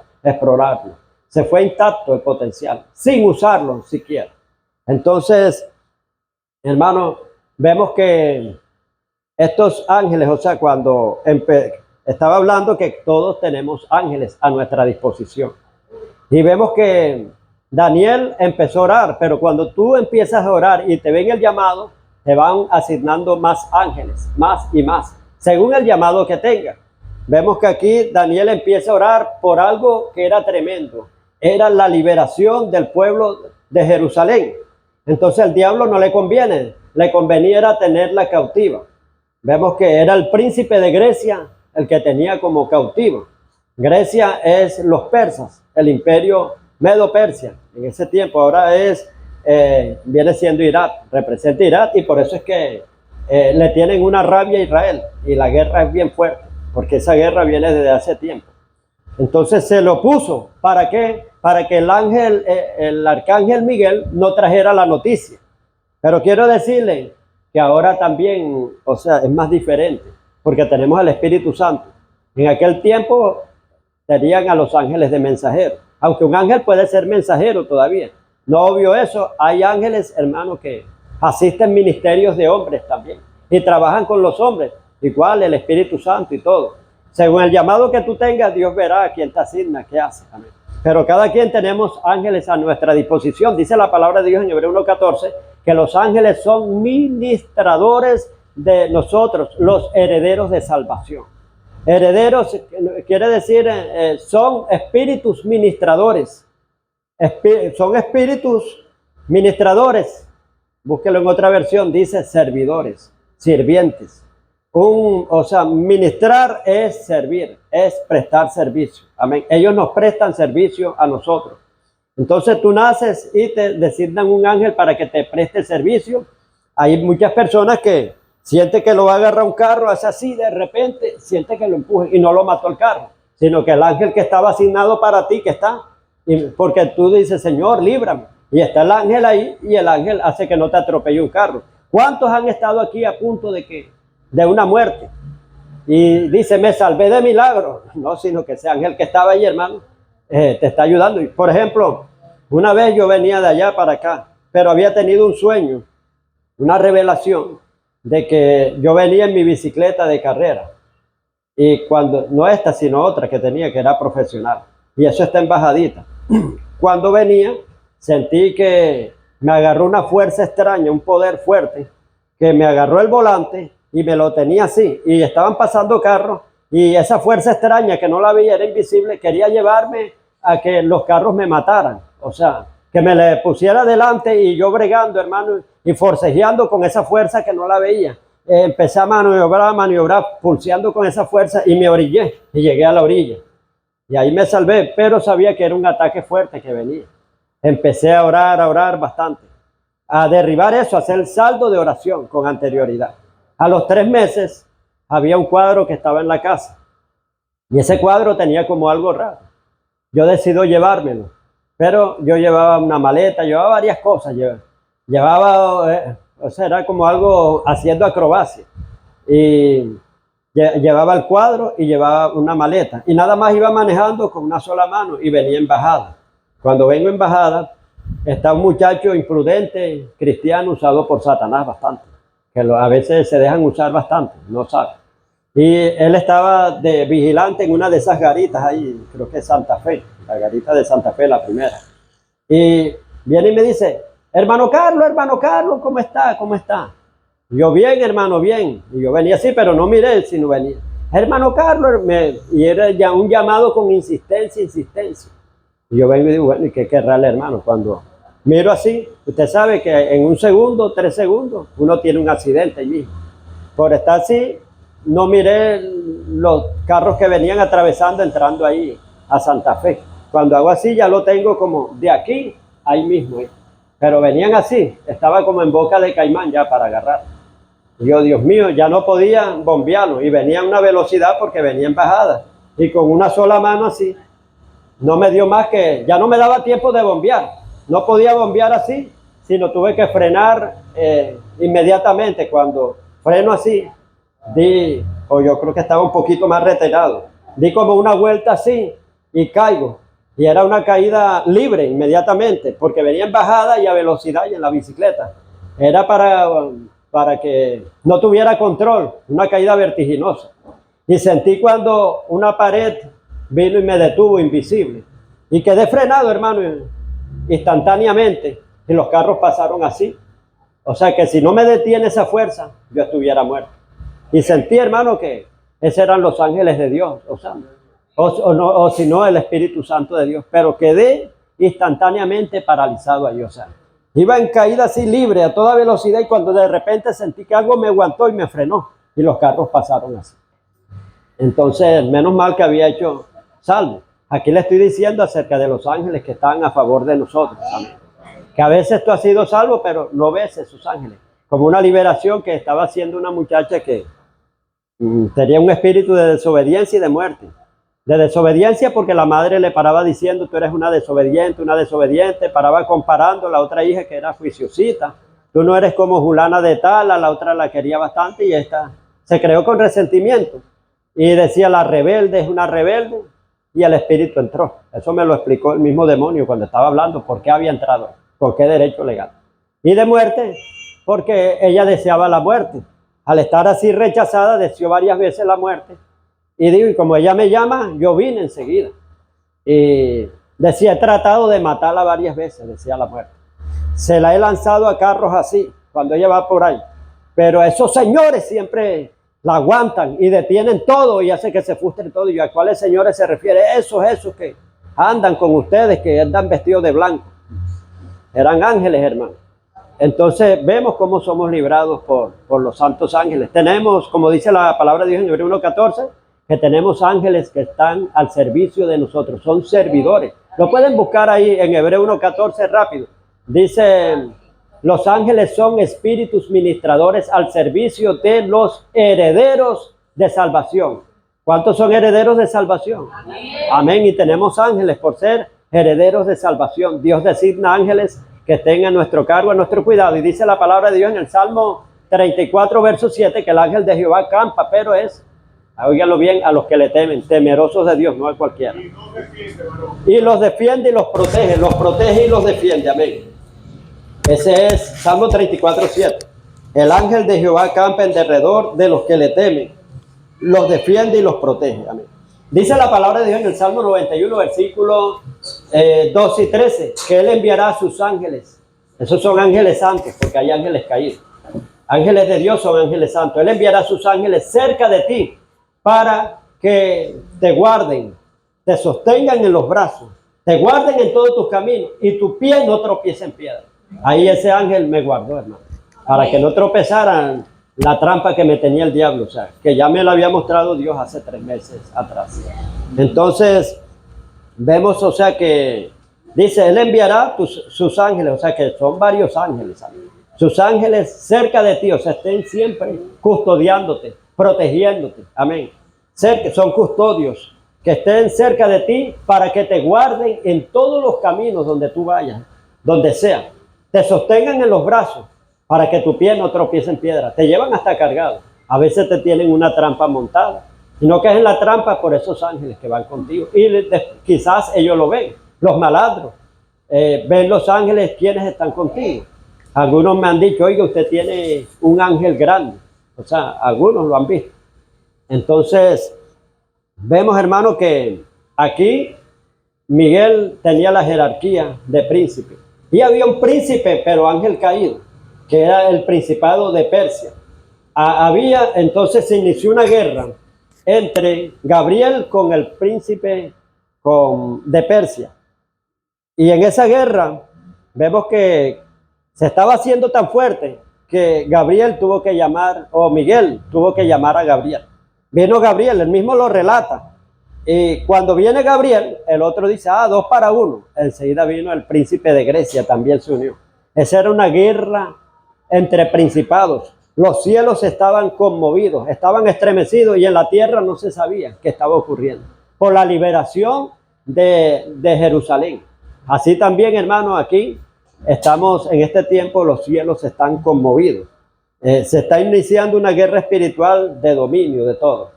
Se fue intacto el potencial, sin usarlo siquiera. Entonces, hermano, vemos que estos ángeles, o sea, cuando estaba hablando que todos tenemos ángeles a nuestra disposición. Y vemos que Daniel empezó a orar, pero cuando tú empiezas a orar y te ven el llamado, te van asignando más ángeles, más y más, según el llamado que tenga. Vemos que aquí Daniel empieza a orar por algo que era tremendo. Era la liberación del pueblo de Jerusalén. Entonces al diablo no le conviene, le convenía era tenerla cautiva. Vemos que era el príncipe de Grecia el que tenía como cautivo. Grecia es los persas, el imperio medo-persia. En ese tiempo ahora viene siendo Irak, representa Irak y por eso es que le tienen una rabia a Israel y la guerra es bien fuerte, porque esa guerra viene desde hace tiempo. Entonces se lo puso, ¿para qué? Para que el arcángel Miguel no trajera la noticia. Pero quiero decirle que ahora también, o sea, es más diferente, porque tenemos al Espíritu Santo. En aquel tiempo tenían a los ángeles de mensajero, aunque un ángel puede ser mensajero todavía. No obvio eso, hay ángeles, hermanos, que asisten ministerios de hombres también y trabajan con los hombres, igual el Espíritu Santo y todo. Según el llamado que tú tengas, Dios verá a quién te asigna, qué hace. Amén. Pero cada quien tenemos ángeles a nuestra disposición. Dice la palabra de Dios en Hebreo 1:14 que los ángeles son ministradores de nosotros, los herederos de salvación. Herederos quiere decir, son espíritus ministradores. Son espíritus ministradores. Búsquelo en otra versión, dice servidores, sirvientes. O sea, ministrar es servir, es prestar servicio. Amén. Ellos nos prestan servicio a nosotros. Entonces tú naces y te designan un ángel para que te preste servicio. Hay muchas personas que Siente que lo va a agarrar un carro, hace así, de repente siente que lo empuje y no lo mató el carro, sino que el ángel que estaba asignado para ti, que está, porque tú dices, Señor, líbrame, y está el ángel ahí, y el ángel hace que no te atropelle un carro. ¿Cuántos han estado aquí a punto de una muerte? Y dice, me salvé de milagro. No, sino que ese ángel que estaba ahí, hermano, te está ayudando. Y, por ejemplo, una vez yo venía de allá para acá, pero había tenido un sueño, una revelación, de que yo venía en mi bicicleta de carrera. Y cuando, no esta, sino otra que tenía, que era profesional. Y eso está en bajadita. Cuando venía, sentí que me agarró una fuerza extraña, un poder fuerte, que me agarró el volante y me lo tenía así. Y estaban pasando carros y esa fuerza extraña que no la veía, era invisible, quería llevarme a que los carros me mataran. O sea, que me le pusiera delante y yo bregando, hermano, y forcejeando con esa fuerza que no la veía. Empecé a maniobrar, pulseando con esa fuerza y me orillé y llegué a la orilla. Y ahí me salvé, pero sabía que era un ataque fuerte que venía. Empecé a orar bastante, a derribar eso, a hacer el saldo de oración con anterioridad. A los 3 meses había un cuadro que estaba en la casa y ese cuadro tenía como algo raro. Yo decidí llevármelo, pero yo llevaba una maleta, llevaba varias cosas, llevaba, o sea, era como algo haciendo acrobacia. Y llevaba el cuadro y llevaba una maleta. Y nada más iba manejando con una sola mano y venía en bajada. Cuando vengo en bajada, está un muchacho imprudente, cristiano, usado por Satanás bastante. Que a veces se dejan usar bastante, no sabe. Y él estaba de vigilante en una de esas garitas ahí, creo que es Santa Fe, la garita de Santa Fe, la primera. Y viene y me dice, hermano Carlos, ¿cómo está? ¿Cómo está? Y yo, bien, hermano, bien. Y yo venía así, pero no miré, sino venía. Hermano Carlos, y era ya un llamado con insistencia. Y yo vengo y digo, bueno, ¿y qué querrá el hermano? Cuando miro así, usted sabe que en 1 segundo, 3 segundos, uno tiene un accidente allí. Por estar así, no miré los carros que venían atravesando, entrando ahí a Santa Fe. Cuando hago así, ya lo tengo como de aquí, ahí mismo. Pero venían así, estaba como en boca de caimán ya para agarrar. Y yo, Dios mío, ya no podía bombearlo. Y venía a una velocidad porque venía en bajada. Y con una sola mano así, no me dio más que, ya no me daba tiempo de bombear. No podía bombear así, sino tuve que frenar inmediatamente. Cuando freno así, yo creo que estaba un poquito más retirado. Di como una vuelta así y caigo. Y era una caída libre inmediatamente, porque venía en bajada y a velocidad y en la bicicleta. Era para que no tuviera control, una caída vertiginosa. Y sentí cuando una pared vino y me detuvo invisible. Y quedé frenado, hermano, instantáneamente. Y los carros pasaron así. O sea que si no me detiene esa fuerza, yo estuviera muerto. Y sentí, hermano, que esos eran los ángeles de Dios, o si no, el Espíritu Santo de Dios. Pero quedé instantáneamente paralizado ahí, o sea, iba en caída así libre a toda velocidad y cuando de repente sentí que algo me aguantó y me frenó y los carros pasaron así. Entonces, menos mal que había hecho salvo. Aquí le estoy diciendo acerca de los ángeles que están a favor de nosotros. Amén. Que a veces tú has sido salvo, pero no ves esos ángeles. Como una liberación que estaba haciendo una muchacha que tenía un espíritu de desobediencia y de muerte. De desobediencia porque la madre le paraba diciendo, tú eres una desobediente, paraba comparando a la otra hija que era juiciosita. Tú no eres como Julana de tal, a la otra la quería bastante y esta se creó con resentimiento. Y decía, la rebelde es una rebelde y el espíritu entró. Eso me lo explicó el mismo demonio cuando estaba hablando, por qué había entrado, por qué derecho legal. Y de muerte, porque ella deseaba la muerte. Al estar así rechazada, deseó varias veces la muerte. Y digo, y como ella me llama, yo vine enseguida. Y decía, he tratado de matarla varias veces, decía la muerte. Se la he lanzado a carros así, cuando ella va por ahí. Pero esos señores siempre la aguantan y detienen todo y hacen que se frustren todo. ¿Y a cuáles señores se refiere? Esos que andan con ustedes, que andan vestidos de blanco. Eran ángeles, hermano. Entonces vemos cómo somos librados por los santos ángeles. Tenemos, como dice la palabra de Dios en Hebreos 1:14, que tenemos ángeles que están al servicio de nosotros, son servidores. Lo pueden buscar ahí en Hebreos 1:14 rápido. Dice, Los ángeles son espíritus ministradores al servicio de los herederos de salvación. ¿Cuántos son herederos de salvación? Amén. Y tenemos ángeles por ser herederos de salvación. Dios designa ángeles que estén a nuestro cargo, a nuestro cuidado. Y dice la palabra de Dios en el Salmo 34, verso 7, que el ángel de Jehová acampa, pero es, óiganlo bien, a los que le temen, temerosos de Dios, no a cualquiera. Y los defiende y los protege y los defiende. Amén. Ese es Salmo 34, 7. El ángel de Jehová acampa en derredor de los que le temen, los defiende y los protege. Amén. Dice la palabra de Dios en el Salmo 91, versículos 12 y 13, que Él enviará a sus ángeles. Esos son ángeles santos, porque hay ángeles caídos. Ángeles de Dios son ángeles santos. Él enviará a sus ángeles cerca de ti para que te guarden, te sostengan en los brazos, te guarden en todos tus caminos y tu pie no tropiece en piedra. Ahí ese ángel me guardó, hermano, para que no tropezaran la trampa que me tenía el diablo, o sea, que ya me lo había mostrado Dios hace 3 meses atrás. Entonces, vemos, o sea, que dice, Él enviará sus ángeles, o sea, que son varios ángeles, sus ángeles cerca de ti, o sea, estén siempre custodiándote, protegiéndote, amén. Son custodios que estén cerca de ti para que te guarden en todos los caminos donde tú vayas, donde sea. Te sostengan en los brazos para que tu pie no tropiece en piedra. Te llevan hasta cargado. A veces te tienen una trampa montada. Y no caes en la trampa por esos ángeles que van contigo. Y quizás ellos lo ven. Los malandros ven los ángeles quienes están contigo. Algunos me han dicho, oiga, usted tiene un ángel grande. O sea, algunos lo han visto. Entonces, vemos, hermano, que aquí Miguel tenía la jerarquía de príncipe. Y había un príncipe, pero ángel caído, que era el principado de Persia. Entonces se inició una guerra entre Gabriel con el príncipe de Persia. Y en esa guerra vemos que se estaba haciendo tan fuerte que Miguel tuvo que llamar a Gabriel. Vino Gabriel, él mismo lo relata. Y cuando viene Gabriel, el otro dice, 2 para 1. Enseguida vino el príncipe de Grecia, también se unió. Esa era una guerra entre principados. Los cielos estaban conmovidos, estaban estremecidos y en la tierra no se sabía qué estaba ocurriendo. Por la liberación de Jerusalén. Así también, hermano, aquí estamos en este tiempo, los cielos están conmovidos. Se está iniciando una guerra espiritual de dominio de todo,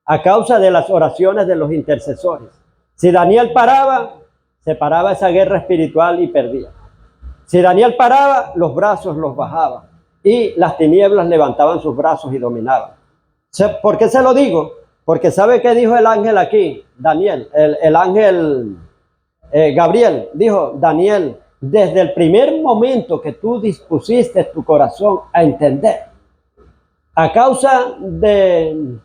a causa de las oraciones de los intercesores. Si Daniel paraba, se paraba esa guerra espiritual y perdía. Si Daniel paraba, los brazos los bajaba y las tinieblas levantaban sus brazos y dominaban. ¿Por qué se lo digo? Porque ¿sabe qué dijo el ángel aquí? Daniel, el ángel Gabriel, dijo, Daniel, desde el primer momento que tú dispusiste tu corazón a entender, a causa de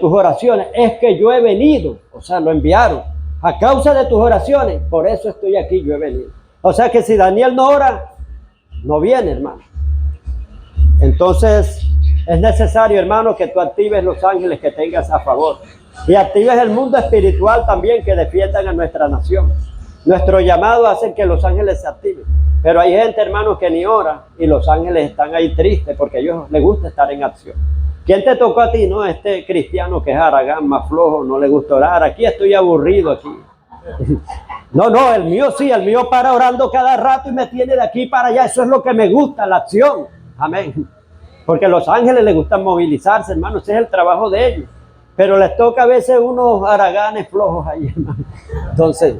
tus oraciones, es que yo he venido, o sea, lo enviaron. A causa de tus oraciones, por eso estoy aquí, yo he venido. O sea que si Daniel no ora, no viene, hermano. Entonces, es necesario, hermano, que tú actives los ángeles que tengas a favor. Y actives el mundo espiritual también que defiendan a nuestra nación. Nuestro llamado hace que los ángeles se activen. Pero hay gente, hermano, que ni ora y los ángeles están ahí tristes porque a ellos les gusta estar en acción. ¿Quién te tocó a ti? No, este cristiano que es haragán, más flojo, no le gusta orar. Aquí estoy aburrido aquí. No, el mío sí, el mío para orando cada rato y me tiene de aquí para allá. Eso es lo que me gusta, la acción. Amén. Porque a los ángeles les gusta movilizarse, hermano. Ese es el trabajo de ellos. Pero les toca a veces unos haraganes flojos ahí, hermano. Entonces,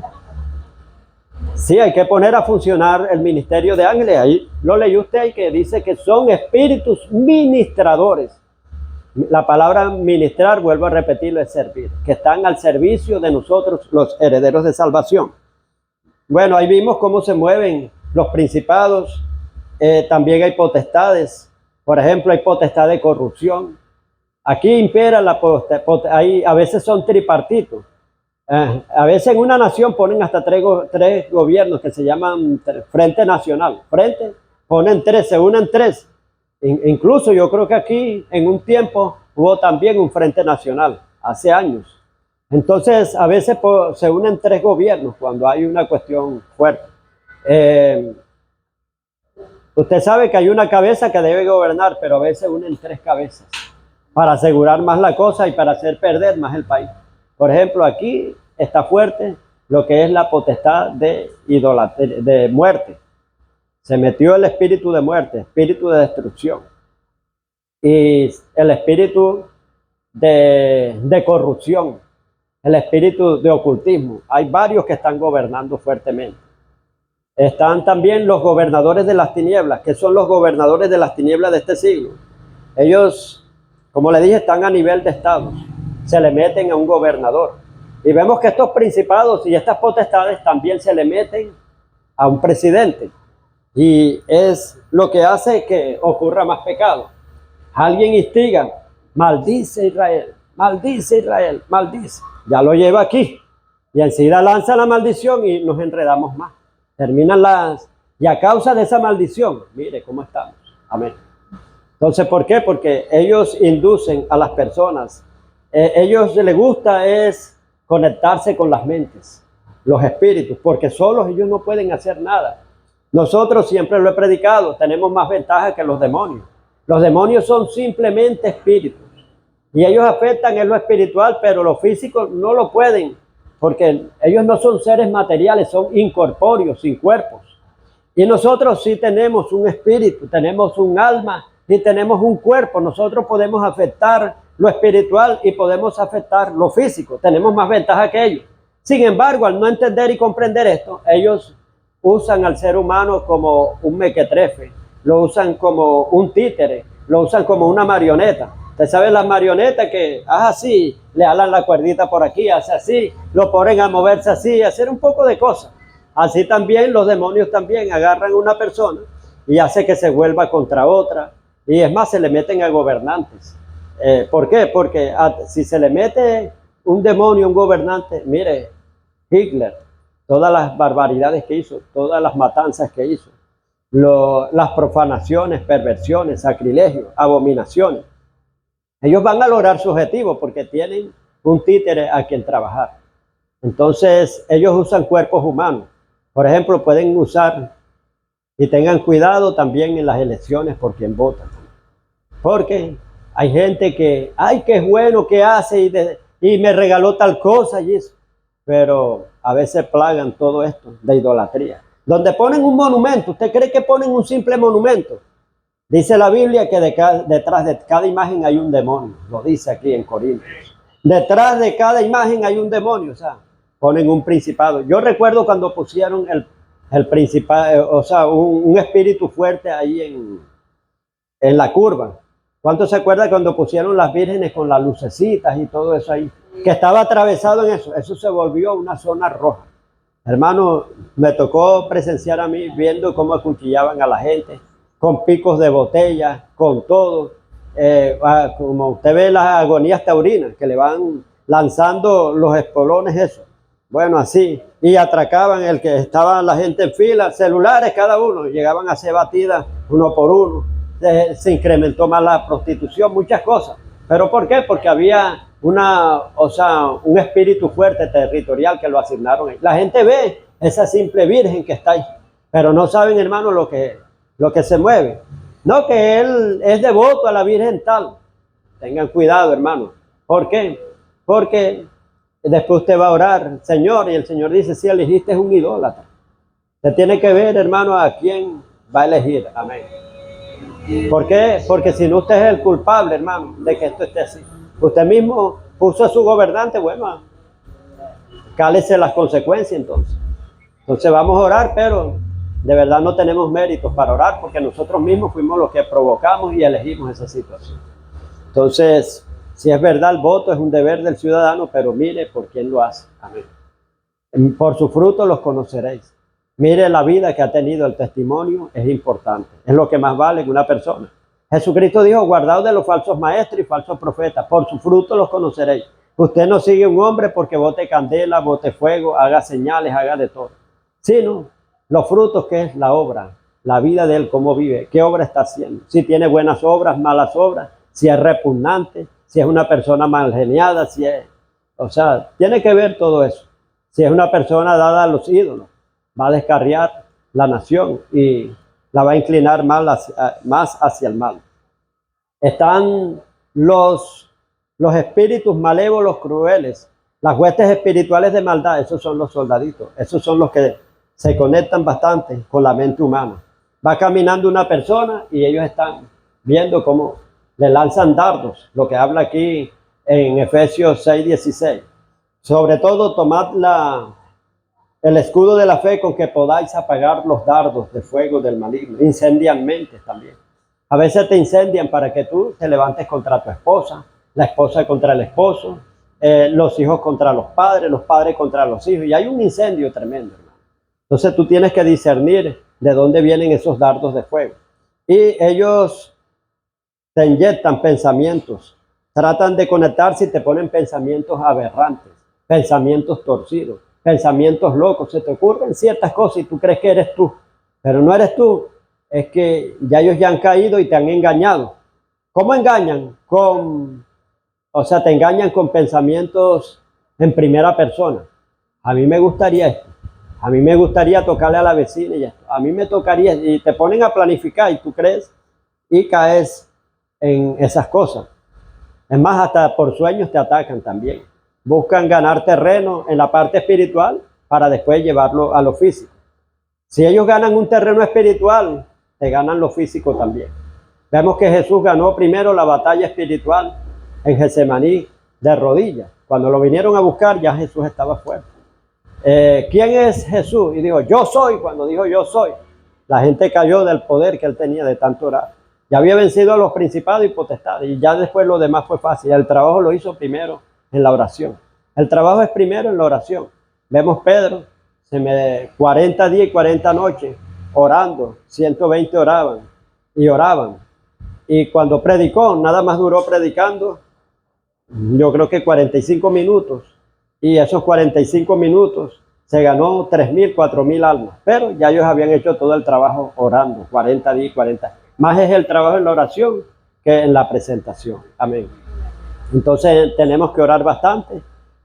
sí, hay que poner a funcionar el ministerio de ángeles. Ahí lo leyó usted y que dice que son espíritus ministradores. La palabra ministrar, vuelvo a repetirlo, es servir. Que están al servicio de nosotros, los herederos de salvación. Bueno, ahí vimos cómo se mueven los principados. También hay potestades. Por ejemplo, hay potestad de corrupción. Aquí impera la potestad. A veces son tripartitos. A veces en una nación ponen hasta tres gobiernos que se llaman Frente Nacional. Ponen 3, se unen 3. Incluso yo creo que aquí en un tiempo hubo también un Frente Nacional, hace años. Entonces a veces se unen 3 gobiernos cuando hay una cuestión fuerte. Usted sabe que hay una cabeza que debe gobernar, pero a veces unen tres cabezas para asegurar más la cosa y para hacer perder más el país. Por ejemplo, aquí está fuerte lo que es la potestad de idolatría, de muerte. Se metió el espíritu de muerte, espíritu de destrucción y el espíritu de corrupción, el espíritu de ocultismo. Hay varios que están gobernando fuertemente. Están también los gobernadores de las tinieblas, que son los gobernadores de las tinieblas de este siglo. Ellos, como le dije, están a nivel de estados. Se le meten a un gobernador. Y vemos que estos principados y estas potestades también se le meten a un presidente. Y es lo que hace que ocurra más pecado. Alguien instiga, maldice Israel, maldice Israel, maldice. Ya lo lleva aquí. Y enseguida lanza la maldición y nos enredamos más. Terminan y a causa de esa maldición, mire cómo estamos. Amén. Entonces, ¿por qué? Porque ellos inducen a las personas. Ellos les gusta es conectarse con las mentes, los espíritus, porque solos ellos no pueden hacer nada. Nosotros siempre lo he predicado, tenemos más ventaja que los demonios. Los demonios son simplemente espíritus y ellos afectan en lo espiritual, pero lo físico no lo pueden, porque ellos no son seres materiales, son incorpóreos, sin cuerpos. Y nosotros sí tenemos un espíritu, tenemos un alma y tenemos un cuerpo. Nosotros podemos afectar lo espiritual y podemos afectar lo físico. Tenemos más ventaja que ellos. Sin embargo, al no entender y comprender esto, ellos usan al ser humano como un mequetrefe, lo usan como un títere, lo usan como una marioneta. Usted sabe las marionetas que hace así, le alan la cuerdita por aquí, hace así, lo ponen a moverse así, a hacer un poco de cosas. Así también los demonios también agarran a una persona y hace que se vuelva contra otra. Y es más, se le meten a gobernantes. ¿Por qué? Porque si se le mete un demonio a un gobernante, mire, Hitler, todas las barbaridades que hizo, todas las matanzas que hizo, las profanaciones, perversiones, sacrilegios, abominaciones. Ellos van a lograr su objetivo porque tienen un títere a quien trabajar. Entonces, ellos usan cuerpos humanos. Por ejemplo, pueden usar, y tengan cuidado también en las elecciones por quien votan. Porque hay gente que, ay, qué bueno que hace y me regaló tal cosa y eso. Pero a veces plagan todo esto de idolatría. Donde ponen un monumento, ¿usted cree que ponen un simple monumento? Dice la Biblia que detrás de cada imagen hay un demonio. Lo dice aquí en Corintios. Detrás de cada imagen hay un demonio. O sea, ponen un principado. Yo recuerdo cuando pusieron el principado, o sea, un espíritu fuerte ahí en la curva. ¿Cuántos se acuerdan cuando pusieron las vírgenes con las lucecitas y todo eso ahí? Que estaba atravesado en eso. Eso se volvió una zona roja. Hermano, me tocó presenciar a mí viendo cómo acuchillaban a la gente, con picos de botella, con todo. Como usted ve las agonías taurinas, que le van lanzando los espolones, eso. Bueno, así. Y atracaban el que estaba la gente en fila, celulares cada uno, llegaban a ser batidas uno por uno. Se incrementó más la prostitución, muchas cosas. ¿Pero por qué? Porque había un espíritu fuerte territorial que lo asignaron ahí. La gente ve esa simple virgen que está ahí, pero no saben, hermano, lo que se mueve. No, que él es devoto a la virgen tal. Tengan cuidado, hermano. ¿Por qué? Porque después usted va a orar, Señor, y el Señor dice, si elegiste es un idólatra. Usted tiene que ver, hermano, a quién va a elegir. Amén. ¿Por qué? Porque si no, usted es el culpable, hermano, de que esto esté así. Usted mismo puso a su gobernante, bueno, cálese las consecuencias entonces. Entonces vamos a orar, pero de verdad no tenemos méritos para orar porque nosotros mismos fuimos los que provocamos y elegimos esa situación. Entonces, si es verdad, el voto es un deber del ciudadano, pero mire por quién lo hace. Amén. Por su fruto los conoceréis. Mire la vida que ha tenido, el testimonio es importante. Es lo que más vale en una persona. Jesucristo dijo, guardaos de los falsos maestros y falsos profetas. Por su fruto los conoceréis. Usted no sigue un hombre porque bote candela, bote fuego, haga señales, haga de todo. Sino los frutos que es la obra, la vida de él, cómo vive, qué obra está haciendo. Si tiene buenas obras, malas obras, si es repugnante, si es una persona mal geniada, tiene que ver todo eso. Si es una persona dada a los ídolos, va a descarriar la nación y la va a inclinar más hacia el mal. Están los espíritus malévolos crueles, las huestes espirituales de maldad. Esos son los soldaditos, esos son los que se conectan bastante con la mente humana. Va caminando una persona y ellos están viendo cómo le lanzan dardos, lo que habla aquí en Efesios 6:16. Sobre todo, tomad el escudo de la fe con que podáis apagar los dardos de fuego del maligno. Incendian mentes también. A veces te incendian para que tú te levantes contra tu esposa, la esposa contra el esposo, los hijos contra los padres contra los hijos. Y hay un incendio tremendo, hermano. Entonces tú tienes que discernir de dónde vienen esos dardos de fuego. Y ellos te inyectan pensamientos, tratan de conectarse y te ponen pensamientos aberrantes, pensamientos torcidos, pensamientos locos. Se te ocurren ciertas cosas y tú crees que eres tú, pero no eres tú. Es que ya ellos ya han caído y te han engañado. ¿Cómo engañan? Te engañan con pensamientos en primera persona. A mí me gustaría esto. A mí me gustaría tocarle a la vecina y esto. A mí me tocaría, y te ponen a planificar y tú crees y caes en esas cosas. Es más, hasta por sueños te atacan también. Buscan ganar terreno en la parte espiritual para después llevarlo a lo físico. Si ellos ganan un terreno espiritual, te ganan lo físico también. Vemos que Jesús ganó primero la batalla espiritual en Getsemaní de rodillas. Cuando lo vinieron a buscar, ya Jesús estaba fuerte. ¿Quién es Jesús? Y dijo, yo soy. Cuando dijo yo soy, la gente cayó del poder que él tenía de tanto orar. Ya había vencido a los principados y potestades, y ya después lo demás fue fácil. El trabajo lo hizo primero en la oración. El trabajo es primero en la oración. Vemos Pedro, 40 días y 40 noches orando, 120 oraban. Y cuando predicó, nada más duró predicando, yo creo que 45 minutos. Y esos 45 minutos se ganó 3,000, 4,000 almas. Pero ya ellos habían hecho todo el trabajo orando, 40 días y 40. Más es el trabajo en la oración que en la presentación. Amén. Entonces tenemos que orar bastante,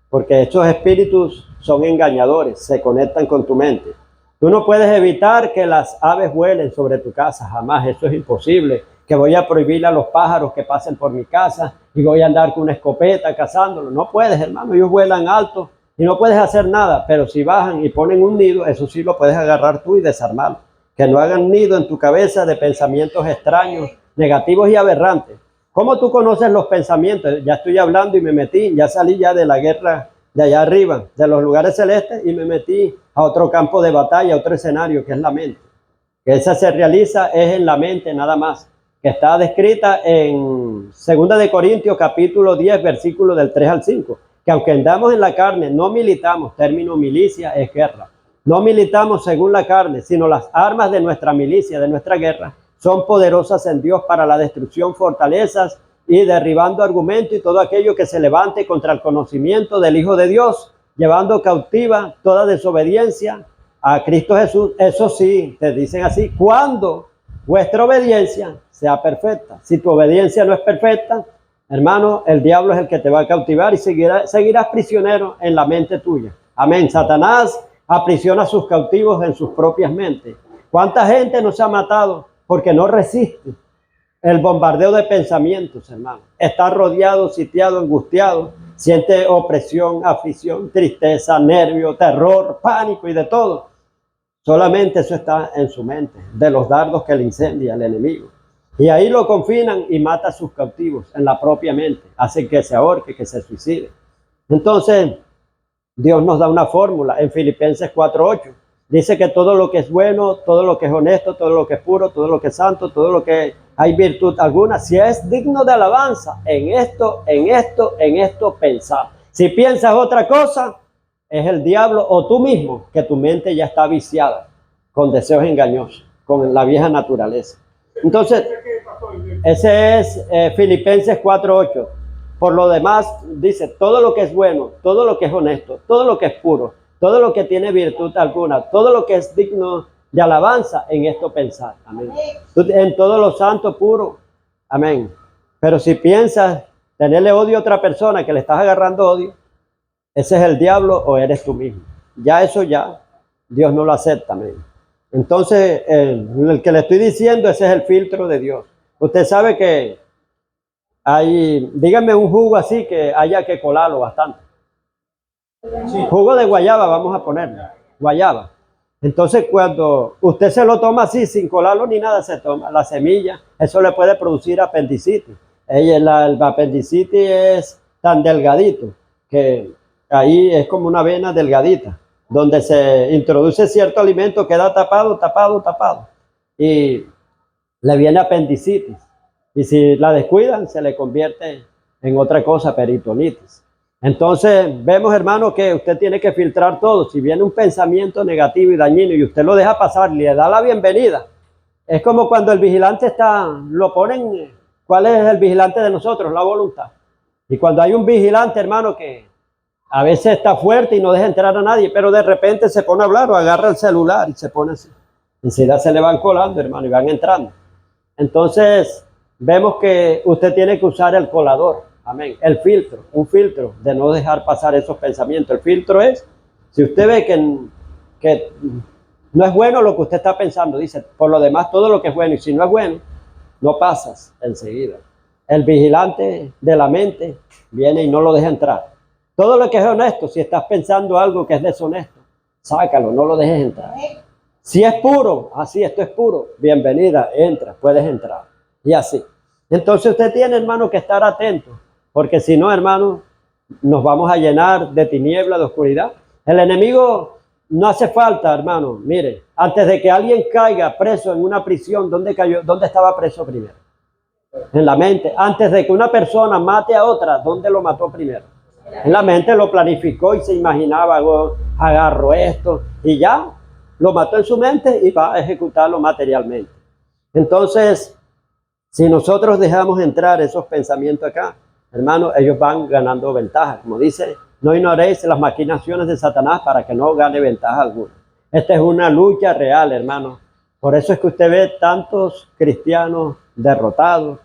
porque estos espíritus son engañadores, se conectan con tu mente. Tú no puedes evitar que las aves vuelen sobre tu casa, jamás, eso es imposible. Que voy a prohibirle a los pájaros que pasen por mi casa y voy a andar con una escopeta cazándolos. No puedes, hermano, ellos vuelan alto y no puedes hacer nada, pero si bajan y ponen un nido, eso sí lo puedes agarrar tú y desarmarlo. Que no hagan nido en tu cabeza de pensamientos extraños, negativos y aberrantes. ¿Cómo tú conoces los pensamientos? Ya estoy hablando y me metí, ya salí ya de la guerra de allá arriba, de los lugares celestes, y me metí a otro campo de batalla, a otro escenario, que es la mente. Que esa se realiza es en la mente nada más, que está descrita en 2 de Corintios capítulo 10, versículo del 3 al 5, que aunque andamos en la carne, no militamos, término milicia es guerra, no militamos según la carne, sino las armas de nuestra milicia, de nuestra guerra, son poderosas en Dios para la destrucción, fortalezas y derribando argumentos y todo aquello que se levante contra el conocimiento del Hijo de Dios, llevando cautiva toda desobediencia a Cristo Jesús. Eso sí, te dicen así, cuando vuestra obediencia sea perfecta. Si tu obediencia no es perfecta, hermano, el diablo es el que te va a cautivar y seguirás prisionero en la mente tuya. Amén. Satanás aprisiona a sus cautivos en sus propias mentes. ¿Cuánta gente no se ha matado porque no resiste el bombardeo de pensamientos, hermano? Está rodeado, sitiado, angustiado, siente opresión, aflicción, tristeza, nervio, terror, pánico y de todo. Solamente eso está en su mente, de los dardos que le incendia el enemigo. Y ahí lo confinan y mata a sus cautivos en la propia mente. Hace que se ahorque, que se suicide. Entonces, Dios nos da una fórmula en Filipenses 4:8. Dice que todo lo que es bueno, todo lo que es honesto, todo lo que es puro, todo lo que es santo, todo lo que hay virtud alguna, si es digno de alabanza, en esto pensar. Si piensas otra cosa, es el diablo o tú mismo, que tu mente ya está viciada con deseos engañosos, con la vieja naturaleza. Entonces, ese es Filipenses 4:8. Por lo demás, dice, todo lo que es bueno, todo lo que es honesto, todo lo que es puro, todo lo que tiene virtud alguna, todo lo que es digno de alabanza, en esto pensar. Amén. En todo lo santo, puro. Amén. Pero si piensas tenerle odio a otra persona, que le estás agarrando odio, ese es el diablo o eres tú mismo. Ya eso ya, Dios no lo acepta. Amén. Entonces, el que le estoy diciendo, ese es el filtro de Dios. Usted sabe que hay, dígame un jugo así que haya que colarlo bastante. Jugo de guayaba, vamos a ponerle, guayaba. Entonces, cuando usted se lo toma así, sin colarlo ni nada, se toma la semilla, eso le puede producir apendicitis. El apendicitis es tan delgadito que ahí es como una vena delgadita, donde se introduce cierto alimento, queda tapado, tapado, tapado. Y le viene apendicitis. Y si la descuidan, se le convierte en otra cosa, peritonitis. Entonces, vemos, hermano, que usted tiene que filtrar todo. Si viene un pensamiento negativo y dañino y usted lo deja pasar, le da la bienvenida. Es como cuando el vigilante lo ponen, ¿cuál es el vigilante de nosotros? La voluntad. Y cuando hay un vigilante, hermano, que a veces está fuerte y no deja entrar a nadie, pero de repente se pone a hablar o agarra el celular y se pone así. Enseguida se le van colando, hermano, y van entrando. Entonces, vemos que usted tiene que usar el colador. Amén. El filtro, un filtro de no dejar pasar esos pensamientos. El filtro es, si usted ve que no es bueno lo que usted está pensando, dice, por lo demás todo lo que es bueno, y si no es bueno, no pasas enseguida. El vigilante de la mente viene y no lo deja entrar. Todo lo que es honesto, si estás pensando algo que es deshonesto, sácalo, no lo dejes entrar. Si es puro, así, esto es puro, bienvenida, entra, puedes entrar. Y así. Entonces usted tiene, hermano, que estar atento. Porque si no, hermano, nos vamos a llenar de tiniebla, de oscuridad. El enemigo no hace falta, hermano. Mire, antes de que alguien caiga preso en una prisión, ¿dónde cayó? ¿Dónde estaba preso primero? En la mente. Antes de que una persona mate a otra, ¿dónde lo mató primero? En la mente. Lo planificó y se imaginaba, agarro esto y ya lo mató en su mente y va a ejecutarlo materialmente. Entonces, si nosotros dejamos entrar esos pensamientos acá, hermano, ellos van ganando ventaja. Como dice, no ignoréis las maquinaciones de Satanás para que no gane ventaja alguna. Esta es una lucha real, hermano. Por eso es que usted ve tantos cristianos derrotados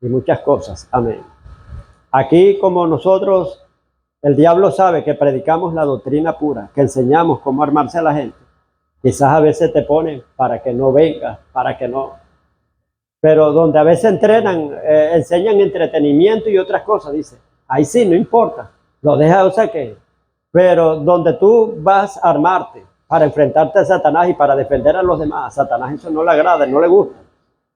y muchas cosas. Amén. Aquí, como nosotros, el diablo sabe que predicamos la doctrina pura, que enseñamos cómo armarse a la gente. Quizás a veces te ponen para que no vengas, para que no... Pero donde a veces entrenan, enseñan entretenimiento y otras cosas, dice, ahí sí, no importa, lo deja, o sea que, pero donde tú vas a armarte para enfrentarte a Satanás y para defender a los demás, a Satanás eso no le agrada, no le gusta.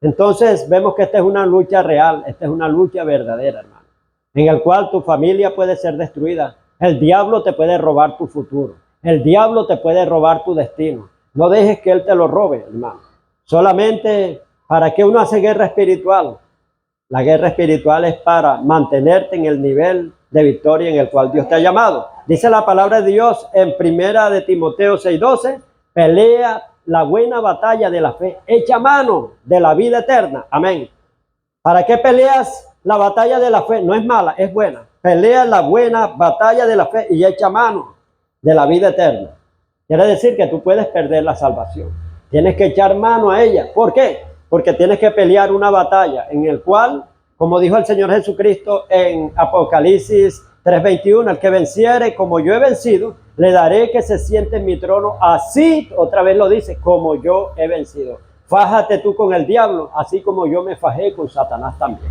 Entonces vemos que esta es una lucha real, esta es una lucha verdadera, hermano, en el cual tu familia puede ser destruida, el diablo te puede robar tu futuro, el diablo te puede robar tu destino, no dejes que él te lo robe, hermano, solamente... ¿Para qué uno hace guerra espiritual? La guerra espiritual es para mantenerte en el nivel de victoria en el cual Dios te ha llamado. Dice la palabra de Dios en 1 de Timoteo 6:12, pelea la buena batalla de la fe, echa mano de la vida eterna. Amén. ¿Para qué peleas la batalla de la fe? No es mala, es buena. Pelea la buena batalla de la fe y echa mano de la vida eterna. Quiere decir que tú puedes perder la salvación. Tienes que echar mano a ella. ¿Por qué? Porque tienes que pelear una batalla en el cual, como dijo el Señor Jesucristo en Apocalipsis 3:21, el que venciere como yo he vencido, le daré que se siente en mi trono, así, otra vez lo dice, como yo he vencido. Fájate tú con el diablo, así como yo me fajé con Satanás también.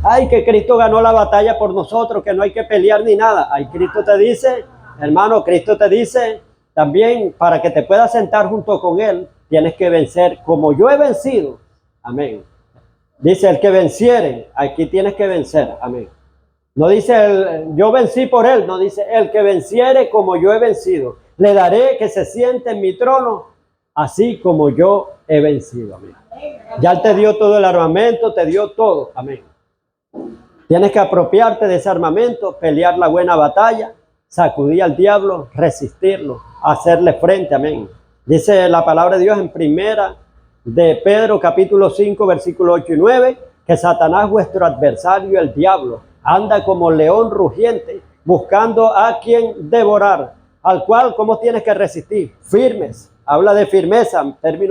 Ay, que Cristo ganó la batalla por nosotros, que no hay que pelear ni nada. Ay, Cristo te dice, hermano, Cristo te dice también, para que te puedas sentar junto con Él, tienes que vencer como yo he vencido. Amén. Dice el que venciere, aquí tienes que vencer. Amén. No dice yo vencí por él, no dice el que venciere como yo he vencido. Le daré que se siente en mi trono, así como yo he vencido. Amén. Ya él te dio todo el armamento, te dio todo. Amén. Tienes que apropiarte de ese armamento, pelear la buena batalla, sacudir al diablo, resistirlo, hacerle frente. Amén. Dice la palabra de Dios en 1 de Pedro capítulo 5 versículo 8 y 9, que Satanás, vuestro adversario, el diablo, anda como león rugiente buscando a quien devorar, al cual, ¿cómo tienes que resistir? Firmes. Habla de firmeza, término